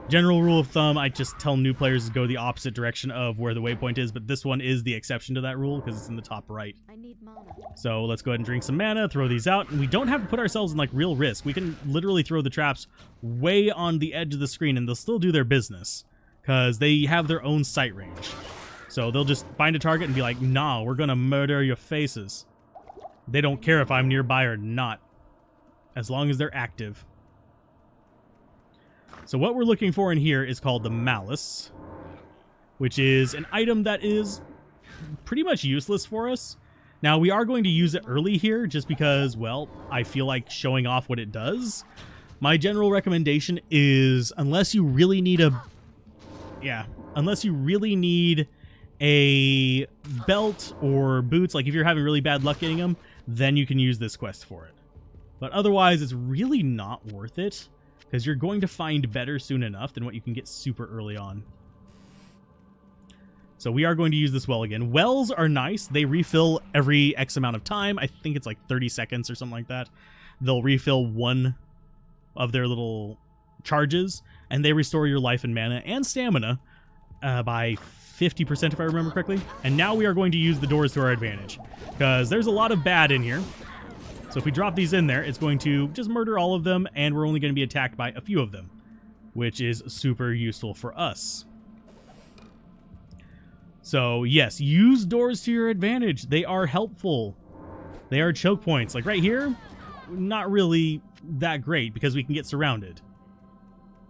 General rule of thumb, I just tell new players to go the opposite direction of where the waypoint is, but this one is the exception to that rule because it's in the top right. I need mana. So let's go ahead and drink some mana, throw these out, and we don't have to put ourselves in like real risk. We can literally throw the traps way on the edge of the screen and they'll still do their business because they have their own sight range. So they'll just find a target and be like, nah, we're gonna murder your faces. They don't care if I'm nearby or not, as long as they're active. So what we're looking for in here is called the Malice, which is an item that is pretty much useless for us. Now, we are going to use it early here just because, well, I feel like showing off what it does. My general recommendation is, unless you really need a belt or boots, like if you're having really bad luck getting them, then you can use this quest for it. But otherwise, it's really not worth it, because you're going to find better soon enough than what you can get super early on. So we are going to use this well again. Wells are nice. They refill every X amount of time. I think it's like 30 seconds or something like that. They'll refill one of their little charges, and they restore your life and mana and stamina by 50% if I remember correctly. And now we are going to use the doors to our advantage, because there's a lot of bad in here. So if we drop these in there, it's going to just murder all of them, and we're only going to be attacked by a few of them, which is super useful for us. So yes, use doors to your advantage. They are helpful. They are choke points. Like right here, not really that great because we can get surrounded.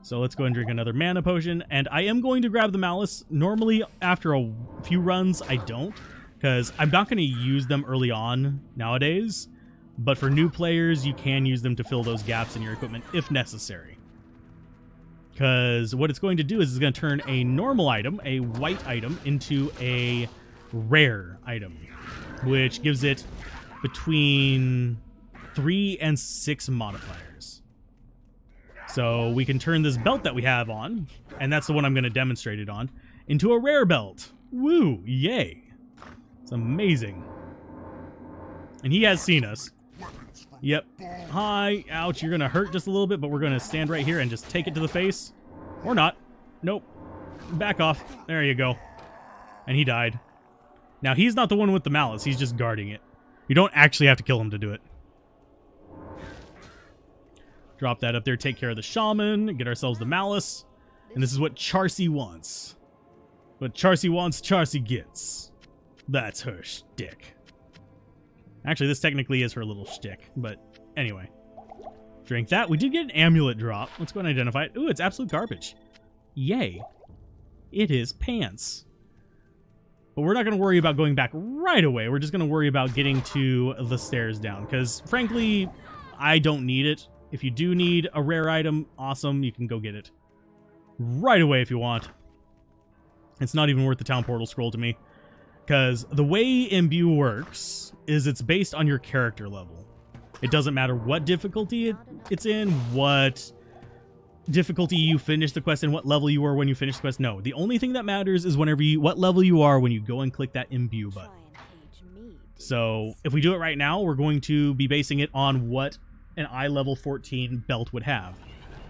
So let's go and drink another mana potion, and I am going to grab the Malice. Normally, after a few runs, I don't, because I'm not going to use them early on nowadays. But for new players, you can use them to fill those gaps in your equipment if necessary. Because what it's going to do is it's going to turn a normal item, a white item, into a rare item, which gives it between 3 and 6 modifiers. So we can turn this belt that we have on, and that's the one I'm going to demonstrate it on, into a rare belt. Woo! Yay! It's amazing. And he has seen us. Yep. Hi. Ouch. You're going to hurt just a little bit, but we're going to stand right here and just take it to the face. Or not. Nope. Back off. There you go. And he died. Now, he's not the one with the Malice. He's just guarding it. You don't actually have to kill him to do it. Drop that up there. Take care of the Shaman. Get ourselves the Malice. And this is what Charcy wants. What Charcy wants, Charcy gets. That's her shtick. Actually, this technically is her little shtick, but anyway. Drink that. We did get an amulet drop. Let's go and identify it. Ooh, it's absolute garbage. Yay. It is pants. But we're not going to worry about going back right away. We're just going to worry about getting to the stairs down, because frankly, I don't need it. If you do need a rare item, awesome, you can go get it right away if you want. It's not even worth the town portal scroll to me. Because the way Imbue works is it's based on your character level. It doesn't matter what difficulty it's in, what difficulty you finish the quest, and what level you were when you finish the quest. No, the only thing that matters is what level you are when you go and click that Imbue button. So if we do it right now, we're going to be basing it on what an eye level 14 belt would have.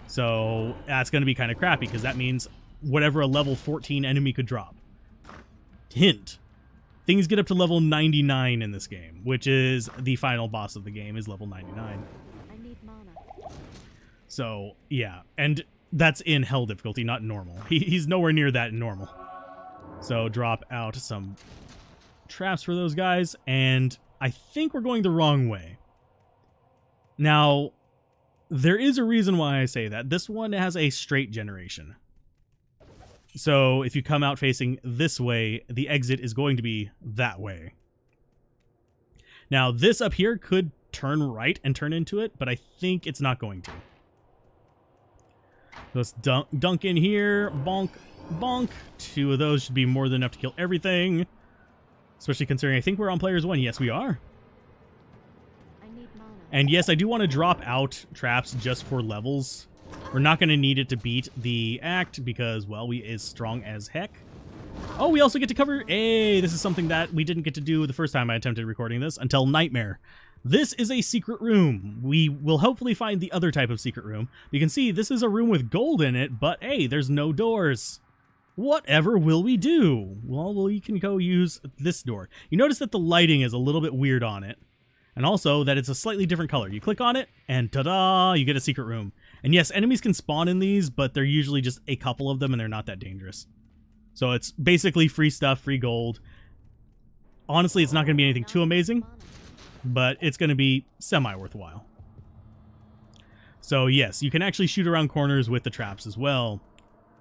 So that's going to be kind of crappy, because that means whatever a level 14 enemy could drop. Hint. Things get up to level 99 in this game, which is the final boss of the game, is level 99. I need mana. So, yeah. And that's in hell difficulty, not normal. He's nowhere near that in normal. So drop out some traps for those guys, and I think we're going the wrong way. Now, there is a reason why I say that. This one has a straight generation. So if you come out facing this way, the exit is going to be that way. Now, this up here could turn right and turn into it, but I think it's not going to. Let's dunk in here. Bonk, bonk. 2 of those should be more than enough to kill everything. Especially considering I think we're on players 1. Yes, we are. I need mana. And yes, I do want to drop out traps just for levels. We're not going to need it to beat the act because, well, we is strong as heck. Oh, we also get to cover... Hey, this is something that we didn't get to do the first time I attempted recording this until Nightmare. This is a secret room. We will hopefully find the other type of secret room. You can see this is a room with gold in it, but hey, there's no doors. Whatever will we do? Well, we can go use this door. You notice that the lighting is a little bit weird on it. And also that it's a slightly different color. You click on it, and ta-da, you get a secret room. And yes, enemies can spawn in these, but they're usually just a couple of them, and they're not that dangerous. So it's basically free stuff, free gold. Honestly, it's not going to be anything too amazing. but it's going to be semi-worthwhile. So yes, you can actually shoot around corners with the traps as well.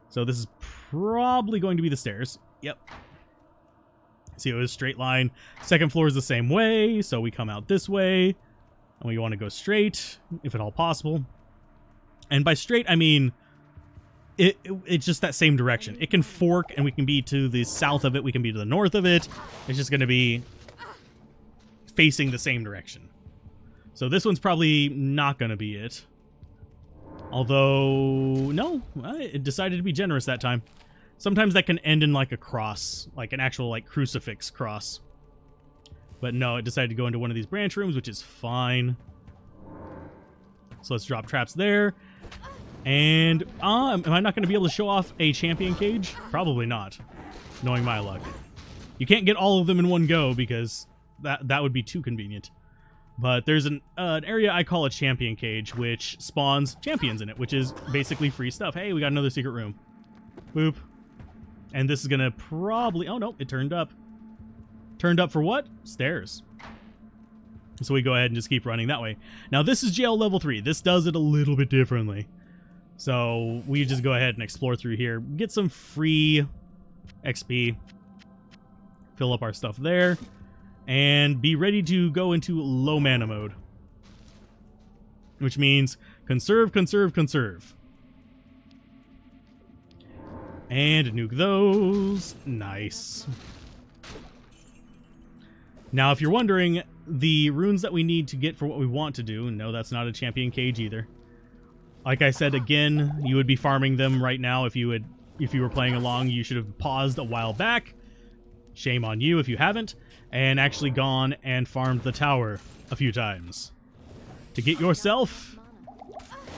So this is probably going to be the stairs. Yep. See, it was a straight line. Second floor is the same way, so we come out this way. And we want to go straight, if at all possible. And by straight, I mean, it's just that same direction. It can fork, and we can be to the south of it. We can be to the north of it. It's just going to be facing the same direction. So this one's probably not going to be it. Although, no, it decided to be generous that time. Sometimes that can end in like a cross, like an actual like crucifix cross. But no, it decided to go into one of these branch rooms, which is fine. So let's drop traps there. And am I not going to be able to show off a champion cage? Probably not, knowing my luck. You can't get all of them in one go because that would be too convenient. But there's an area I call a champion cage, which spawns champions in it, which is basically free stuff. Hey, we got another secret room. Boop. And this is going to probably... Oh, no, it turned up. Turned up for what? Stairs. So we go ahead and just keep running that way. Now, this is jail level 3. This does it a little bit differently. So we just go ahead and explore through here. Get some free XP. Fill up our stuff there. And be ready to go into low mana mode. Which means conserve, conserve, conserve. And nuke those. Nice. Now, if you're wondering, the runes that we need to get for what we want to do, no, that's not a champion cage either. Like I said, again, you would be farming them right now if you were playing along. You should have paused a while back. Shame on you if you haven't. And actually gone and farmed the tower a few times. To get yourself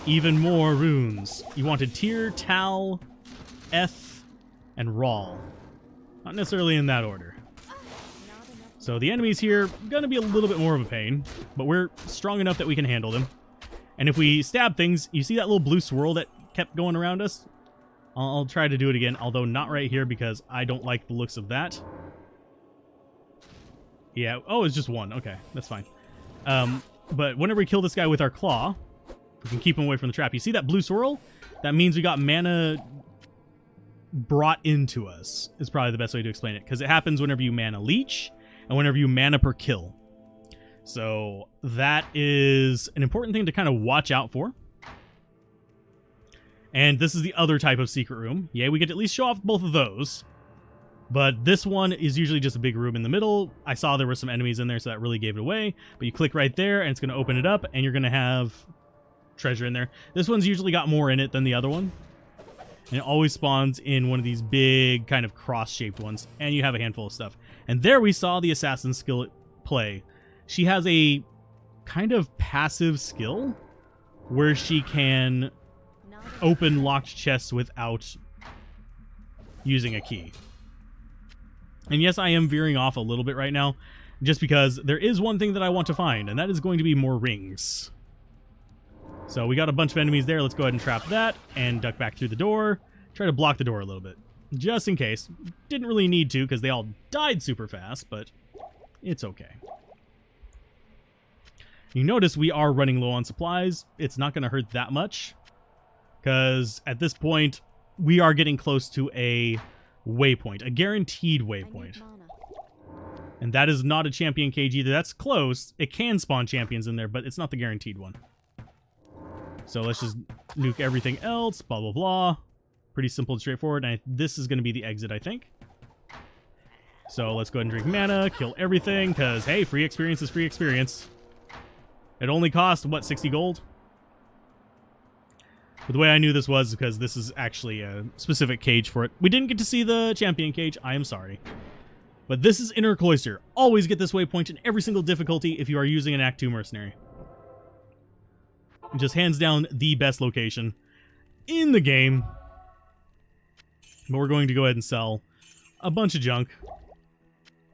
even more runes. You wanted Tyr, Tal, Eth, and Rawl. Not necessarily in that order. So the enemies here going to be a little bit more of a pain, but we're strong enough that we can handle them. And if we stab things, you see that little blue swirl that kept going around us? I'll try to do it again, although not right here because I don't like the looks of that. Yeah, oh, it's just one. Okay, that's fine. But whenever we kill this guy with our claw, we can keep him away from the trap. You see that blue swirl? That means we got mana brought into us, is probably the best way to explain it. Because it happens whenever you mana leech and whenever you mana per kill. So that is an important thing to kind of watch out for. And this is the other type of secret room. Yeah, we get to at least show off both of those. But this one is usually just a big room in the middle. I saw there were some enemies in there, so that really gave it away. But you click right there, and it's going to open it up, and you're going to have treasure in there. This one's usually got more in it than the other one. And it always spawns in one of these big kind of cross-shaped ones. And you have a handful of stuff. And there we saw the assassin skill at play. She has a kind of passive skill where she can open locked chests without using a key. And yes, I am veering off a little bit right now, just because there is one thing that I want to find, and that is going to be more rings. So we got a bunch of enemies there. Let's go ahead and trap that, and duck back through the door. Try to block the door a little bit, just in case. Didn't really need to, because they all died super fast, but it's okay. You notice we are running low on supplies. It's not going to hurt that much, because at this point, we are getting close to a waypoint, a guaranteed waypoint. And that is not a champion cage either. That's close. It can spawn champions in there, but it's not the guaranteed one. So let's just nuke everything else, blah, blah, blah. Pretty simple and straightforward. And this is going to be the exit, I think. So let's go ahead and drink mana, kill everything, because, hey, free experience is free experience. It only cost, what, 60 gold? But the way I knew this was because this is actually a specific cage for it. We didn't get to see the champion cage. I am sorry. But this is Inner Cloister. Always get this waypoint in every single difficulty if you are using an Act 2 mercenary. Just hands down the best location in the game. But we're going to go ahead and sell a bunch of junk.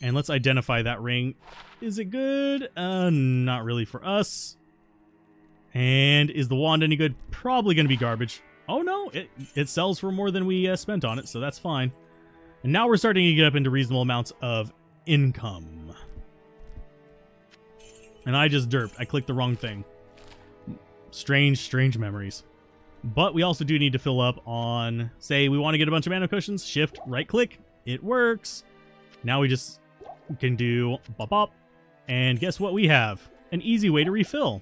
And let's identify that ring. Is it good? Not really for us. And is the wand any good? Probably going to be garbage. Oh no, it sells for more than we spent on it, so that's fine. And now we're starting to get up into reasonable amounts of income. And I just derped. I clicked the wrong thing. Strange memories. But we also do need to fill up on, say we want to get a bunch of mana potions, shift, right click, it works. Now we just can do bop bop, and guess what we have? An easy way to refill.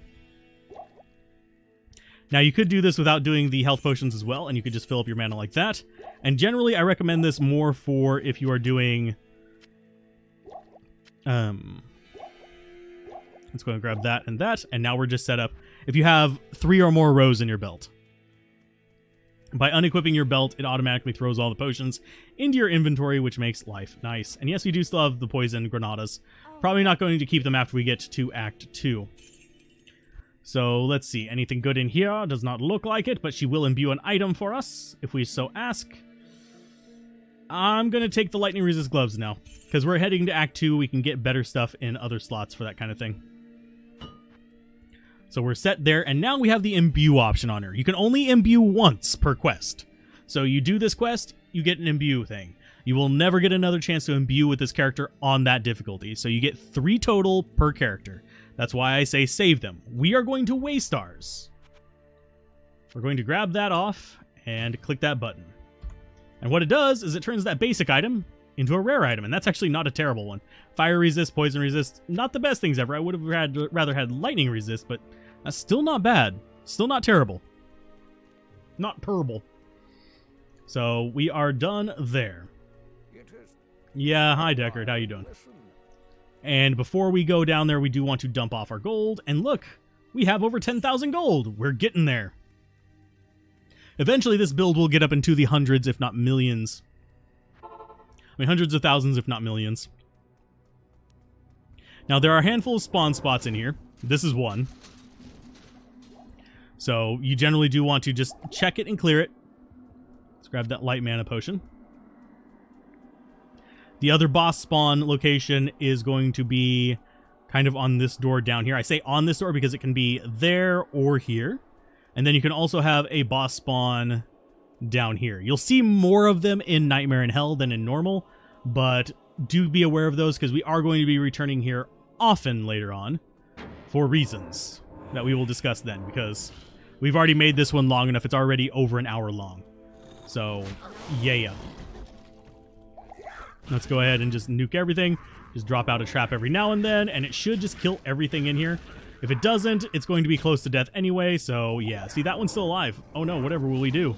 Now you could do this without doing the health potions as well, and you could just fill up your mana like that. And generally I recommend this more for if you are doing, let's go and grab that, and now we're just set up. If you have 3 or more rows in your belt. By unequipping your belt, it automatically throws all the potions into your inventory, which makes life nice. And yes, you do still have the poison granadas. Probably not going to keep them after we get to Act 2. So let's see. Anything good in here? Does not look like it, but she will imbue an item for us, if we so ask. I'm going to take the lightning resist gloves now, because we're heading to Act 2. We can get better stuff in other slots for that kind of thing. So we're set there, and now we have the imbue option on her. You can only imbue once per quest. So you do this quest, you get an imbue thing. You will never get another chance to imbue with this character on that difficulty. So you get 3 total per character. That's why I say save them. We are going to waste ours. We're going to grab that off and click that button. And what it does is it turns that basic item into a rare item, and that's actually not a terrible one. Fire resist, poison resist, not the best things ever. I would have rather had lightning resist, but that's still not bad. Still not terrible. Not terrible. So we are done there. Yeah, hi Deckard, how you doing? And before we go down there, we do want to dump off our gold, and look, we have over 10,000 gold. We're getting there. Eventually this build will get up into the hundreds, if not millions. I mean, hundreds of thousands, if not millions. Now, there are a handful of spawn spots in here. This is one. So, you generally do want to just check it and clear it. Let's grab that light mana potion. The other boss spawn location is going to be kind of on this door down here. I say on this door because it can be there or here. And then you can also have a boss spawn down here. You'll see more of them in Nightmare in Hell than in normal, but do be aware of those because we are going to be returning here often later on for reasons that we will discuss then, because we've already made this one long enough. It's already over an hour long. So, yeah. Let's go ahead and just nuke everything. Just drop out a trap every now and then, and it should just kill everything in here. If it doesn't, it's going to be close to death anyway, so yeah. See, that one's still alive. Oh no, whatever will we do?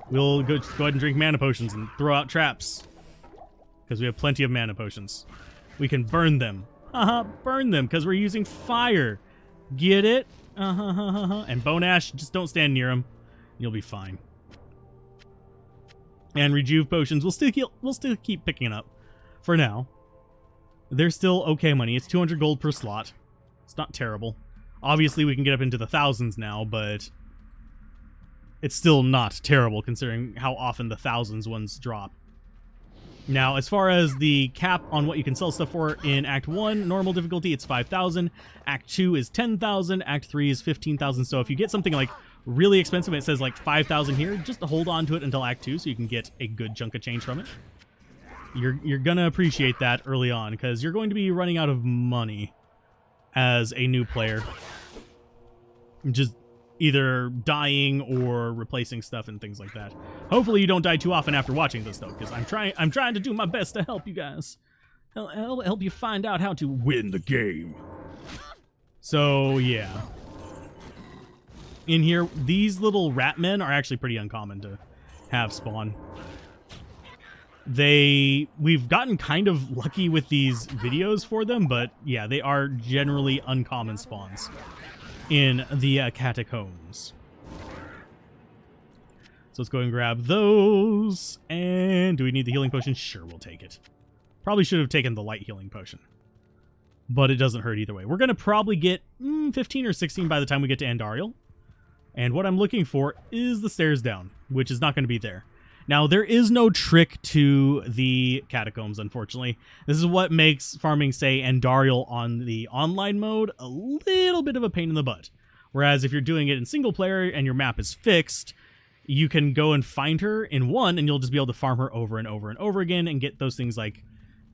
We'll go ahead and drink mana potions and throw out traps. Because we have plenty of mana potions. We can burn them. Haha, burn them, because we're using fire. Get it? And Bone Ash, just don't stand near them. You'll be fine. And Rejuve Potions, we'll still keep picking up. For now. They're still okay money. It's 200 gold per slot. It's not terrible. Obviously, we can get up into the thousands now, but it's still not terrible considering how often the thousands ones drop. Now, as far as the cap on what you can sell stuff for in Act 1, normal difficulty, it's 5,000. Act 2 is 10,000. Act 3 is 15,000. So if you get something like really expensive and it says like 5,000 here, just hold on to it until Act 2 so you can get a good chunk of change from it. You're going to appreciate that early on because you're going to be running out of money as a new player. Just either dying or replacing stuff and things like that. Hopefully you don't die too often after watching this though, because I'm trying to do my best to help you guys. Help you find out how to win the game. So yeah. In here, these little rat men are actually pretty uncommon to have spawn. We've gotten kind of lucky with these videos for them, but yeah, they are generally uncommon spawns in the catacombs. So let's go and grab those. And do we need the healing potion? Sure, we'll take it. Probably should have taken the light healing potion, but it doesn't hurt either way. We're going to probably get 15 or 16 by the time we get to Andariel. And what I'm looking for is the stairs down, which is not going to be there. Now, there is no trick to the catacombs, unfortunately. This is what makes farming, say, Andariel on the online mode a little bit of a pain in the butt. Whereas if you're doing it in single player and your map is fixed, you can go and find her in one, and you'll just be able to farm her over and over and over again and get those things like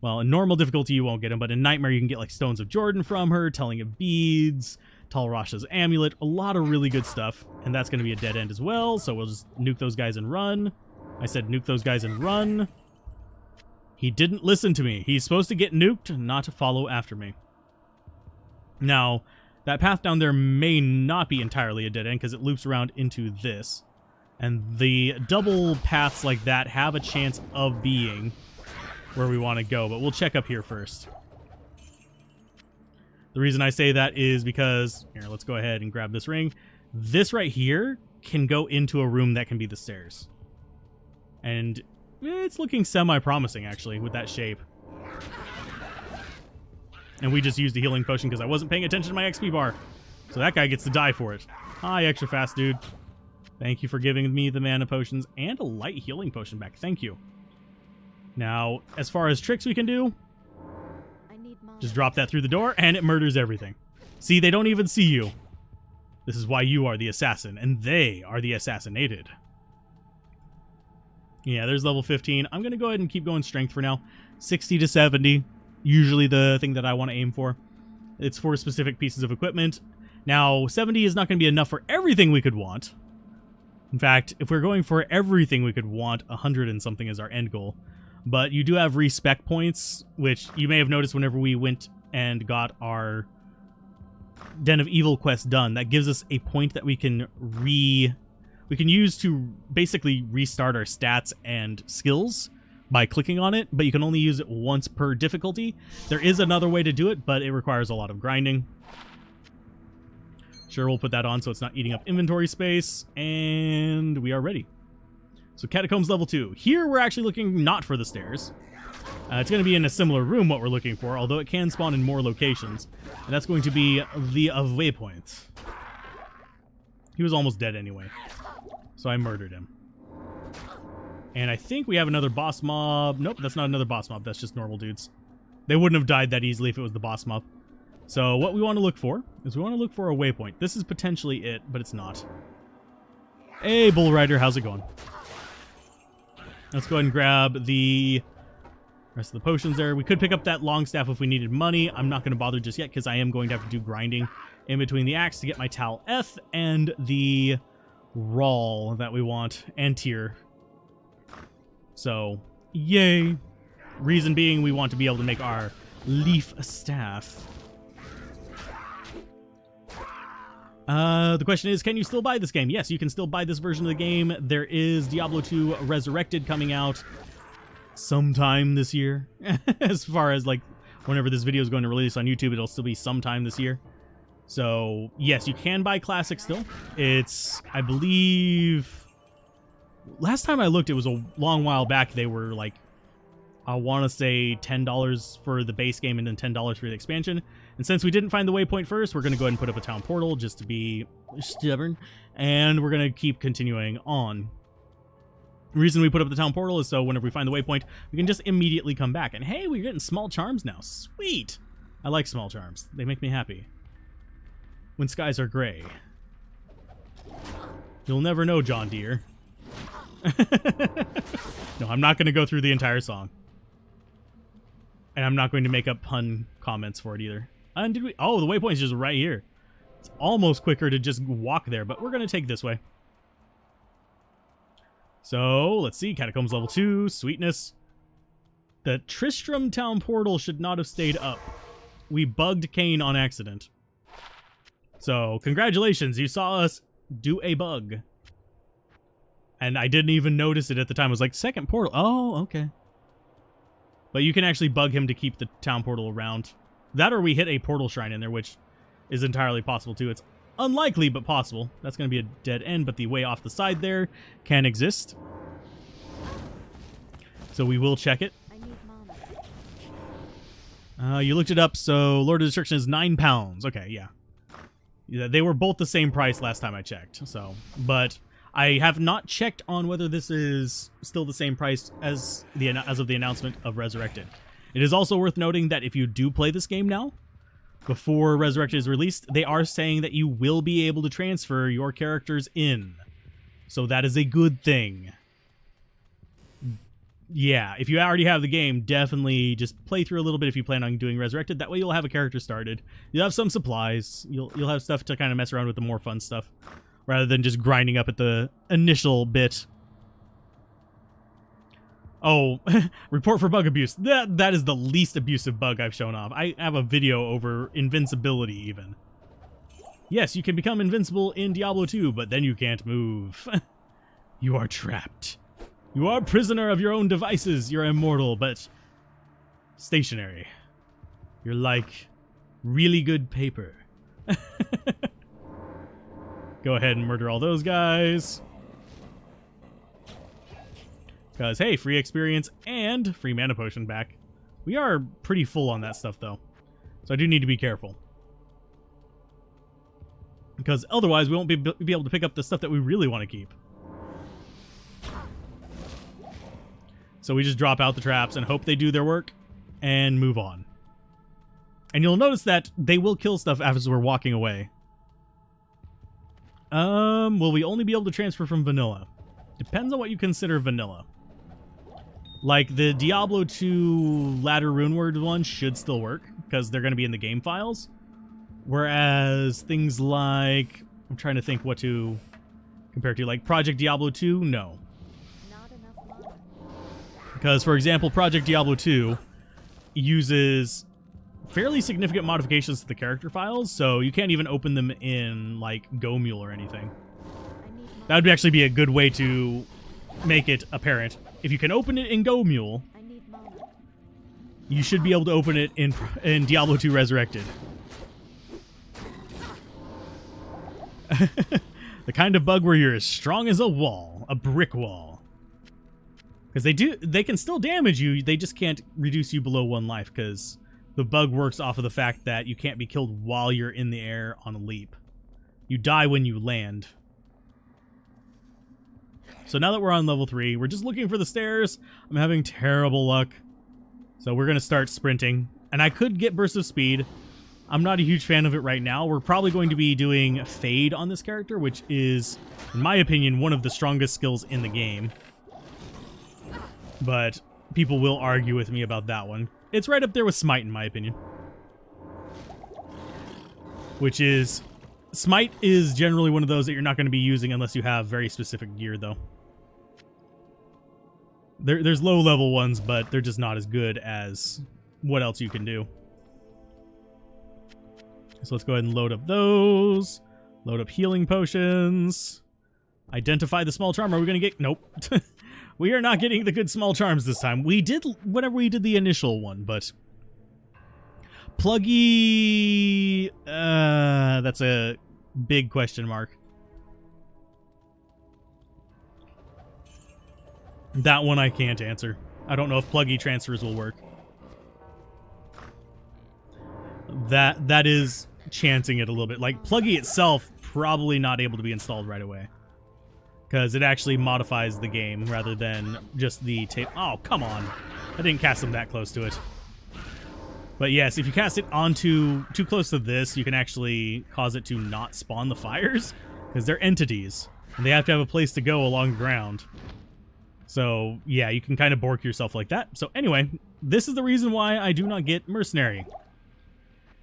Well, in normal difficulty, you won't get them, but in Nightmare, you can get, like, Stones of Jordan from her, Telling of Beads, Talrasha's Amulet, a lot of really good stuff, and that's going to be a dead end as well, so we'll just nuke those guys and run. I said nuke those guys and run. He didn't listen to me. He's supposed to get nuked, not to follow after me. Now, that path down there may not be entirely a dead end, because it loops around into this, and the double paths like that have a chance of being where we want to go, but we'll check up here first. The reason I say that is because, here, let's go ahead and grab this ring. This right here can go into a room that can be the stairs. And it's looking semi-promising, actually, with that shape. And we just used a healing potion because I wasn't paying attention to my XP bar. So that guy gets to die for it. Hi, extra fast dude. Thank you for giving me the mana potions and a light healing potion back. Thank you. Now, as far as tricks we can do, just drop that through the door, and it murders everything. See, they don't even see you. This is why you are the assassin, and they are the assassinated. Yeah, there's level 15. I'm going to go ahead and keep going strength for now. 60 to 70, usually the thing that I want to aim for. It's for specific pieces of equipment. Now, 70 is not going to be enough for everything we could want. In fact, if we're going for everything we could want, 100 and something is our end goal. But you do have respec points, which you may have noticed whenever we went and got our Den of Evil quest done. That gives us a point that we can use to basically restart our stats and skills by clicking on it, but you can only use it once per difficulty. There is another way to do it, but it requires a lot of grinding. Sure, we'll put that on so it's not eating up inventory space, and we are ready. So Catacombs level 2. Here we're actually looking not for the stairs. It's going to be in a similar room what we're looking for, although it can spawn in more locations. And that's going to be the waypoint. He was almost dead anyway, so I murdered him. And I think we have another boss mob. Nope, that's not another boss mob. That's just normal dudes. They wouldn't have died that easily if it was the boss mob. So what we want to look for is we want to look for a waypoint. This is potentially it, but it's not. Hey, Bull Rider, how's it going? Let's go ahead and grab the rest of the potions there. We could pick up that long staff if we needed money. I'm not going to bother just yet because I am going to have to do grinding in between the axe to get my Tal Eth and the Rawl that we want, and Tier. So, yay. Reason being, we want to be able to make our leaf staff. The question is, can you still buy this game? Yes, you can still buy this version of the game. There is Diablo 2 Resurrected coming out sometime this year. As far as, like, whenever this video is going to release on YouTube, it'll still be sometime this year. So, yes, you can buy Classic still. It's, I believe, last time I looked, it was a long while back. They were, like, I want to say $10 for the base game and then $10 for the expansion. And since we didn't find the waypoint first, we're going to go ahead and put up a town portal just to be stubborn. And we're going to keep continuing on. The reason we put up the town portal is so whenever we find the waypoint, we can just immediately come back. And hey, we're getting small charms now. Sweet! I like small charms. They make me happy. When skies are gray. You'll never know, John Deere. No, I'm not going to go through the entire song. And I'm not going to make up pun comments for it either. And did we? Oh, the waypoint's just right here. It's almost quicker to just walk there, but we're going to take this way. So, let's see. Catacombs level 2. Sweetness. The Tristram Town portal should not have stayed up. We bugged Kane on accident. So, congratulations. You saw us do a bug. And I didn't even notice it at the time. I was like, second portal. Oh, okay. But you can actually bug him to keep the town portal around. That or we hit a portal shrine in there, which is entirely possible too. It's unlikely, but possible. That's going to be a dead end, but the way off the side there can exist. So we will check it. I need mana. You looked it up, so Lord of Destruction is £9. Okay, yeah. They were both the same price last time I checked. So, but I have not checked on whether this is still the same price as of the announcement of Resurrected. It is also worth noting that if you do play this game now, before Resurrected is released, they are saying that you will be able to transfer your characters in. So that is a good thing. yeah, if you already have the game, definitely just play through a little bit if you plan on doing Resurrected. That way you'll have a character started. You'll have some supplies. You'll have stuff to kind of mess around with, the more fun stuff, rather than just grinding up at the initial bit. Oh, report for bug abuse. That is the least abusive bug I've shown off. I have a video over invincibility even. Yes, you can become invincible in Diablo 2, but then you can't move. You are trapped. You are a prisoner of your own devices. You're immortal, but stationary. You're like really good paper. Go ahead and murder all those guys. Because, hey, free experience and free mana potion back. We are pretty full on that stuff, though. So I do need to be careful. Because otherwise we won't be able to pick up the stuff that we really want to keep. So we just drop out the traps and hope they do their work and move on. And you'll notice that they will kill stuff as we're walking away. Will we only be able to transfer from vanilla? Depends on what you consider vanilla. Like, the Diablo 2 Ladder Runeward one should still work, because they're going to be in the game files. Whereas things like... I'm trying to think what to compare to. Like, Project Diablo 2? No. Not enough mana. Because, for example, Project Diablo 2 uses fairly significant modifications to the character files, so you can't even open them in, like, GoMule or anything. That would actually be a good way to make it apparent. If you can open it in GoMule, I need mana. you should be able to open it in Diablo 2 Resurrected. The kind of bug where you're as strong as a wall, a brick wall. Because they can still damage you, they just can't reduce you below 1 life, because the bug works off of the fact that you can't be killed while you're in the air on a leap. You die when you land. So now that we're on level 3, we're just looking for the stairs. I'm having terrible luck. So we're going to start sprinting. And I could get Burst of Speed. I'm not a huge fan of it right now. We're probably going to be doing Fade on this character, which is, in my opinion, one of the strongest skills in the game. But people will argue with me about that one. It's right up there with Smite, in my opinion. Which is... Smite is generally one of those that you're not going to be using unless you have very specific gear, though. There's low-level ones, but they're just not as good as what else you can do. So let's go ahead and load up those. Load up healing potions. Identify the small charm. Are we going to get... Nope. We are not getting the good small charms this time. We did whenever we did the initial one, but... Pluggy... that's a big question mark. That one I can't answer. I don't know if Pluggy transfers will work. That is chancing it a little bit. Like, Pluggy itself probably not able to be installed right away. Because it actually modifies the game rather than just the tape. Oh, come on. I didn't cast them that close to it. But yes, if you cast it onto too close to this, you can actually cause it to not spawn the fires. Because they're entities. And they have to have a place to go along the ground. So, yeah, you can kind of bork yourself like that. So, anyway, this is the reason why I do not get Mercenary.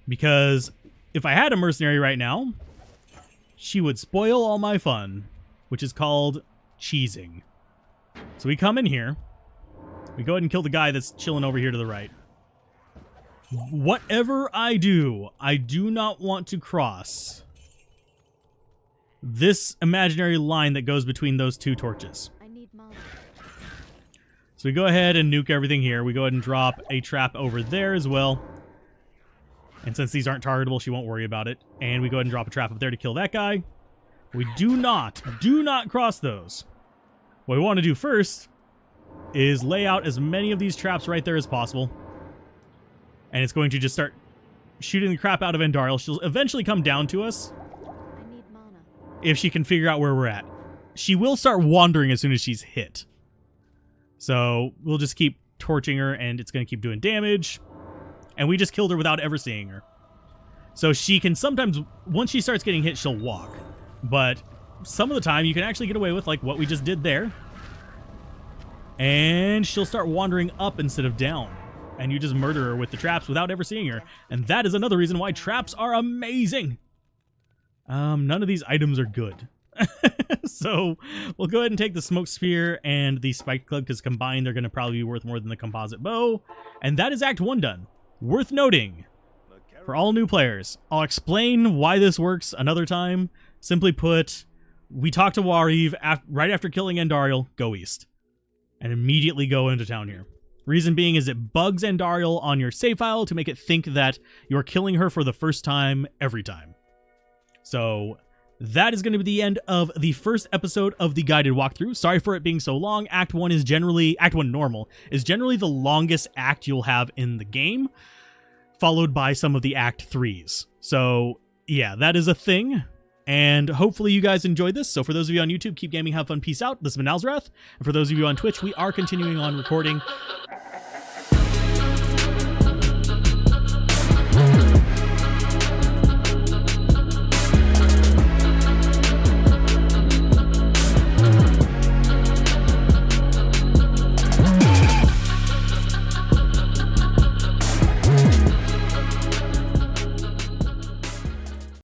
Because if I had a Mercenary right now, she would spoil all my fun, which is called cheesing. So we come in here. We go ahead and kill the guy that's chilling over here to the right. Whatever I do not want to cross this imaginary line that goes between those two torches. I need mana. So we go ahead and nuke everything here. We go ahead and drop a trap over there as well. And since these aren't targetable, she won't worry about it. And we go ahead and drop a trap up there to kill that guy. We do not cross those. What we want to do first is lay out as many of these traps right there as possible. And it's going to just start shooting the crap out of Endariel. She'll eventually come down to us. I need mana. If she can figure out where we're at. She will start wandering as soon as she's hit. So we'll just keep torching her and it's going to keep doing damage. And we just killed her without ever seeing her. So she can sometimes, once she starts getting hit, she'll walk. But some of the time you can actually get away with like what we just did there. And she'll start wandering up instead of down. And you just murder her with the traps without ever seeing her. And that is another reason why traps are amazing. None of these items are good. So we'll go ahead and take the smoke spear and the spike club, because combined they're going to probably be worth more than the composite bow. And that is Act 1 done. Worth noting, for all new players, I'll explain why this works another time. Simply put, we talk to Wariv right after killing Andariel, go east. And immediately go into town here. Reason being is it bugs Andariel on your save file to make it think that you're killing her for the first time every time. So that is going to be the end of the first episode of the guided walkthrough. Sorry for it being so long. Act 1 normal is generally the longest act you'll have in the game, followed by some of the Act 3s. So yeah, that is a thing. And hopefully you guys enjoyed this. So for those of you on YouTube, keep gaming, have fun, peace out. This has been Alzorath. And for those of you on Twitch, we are continuing on recording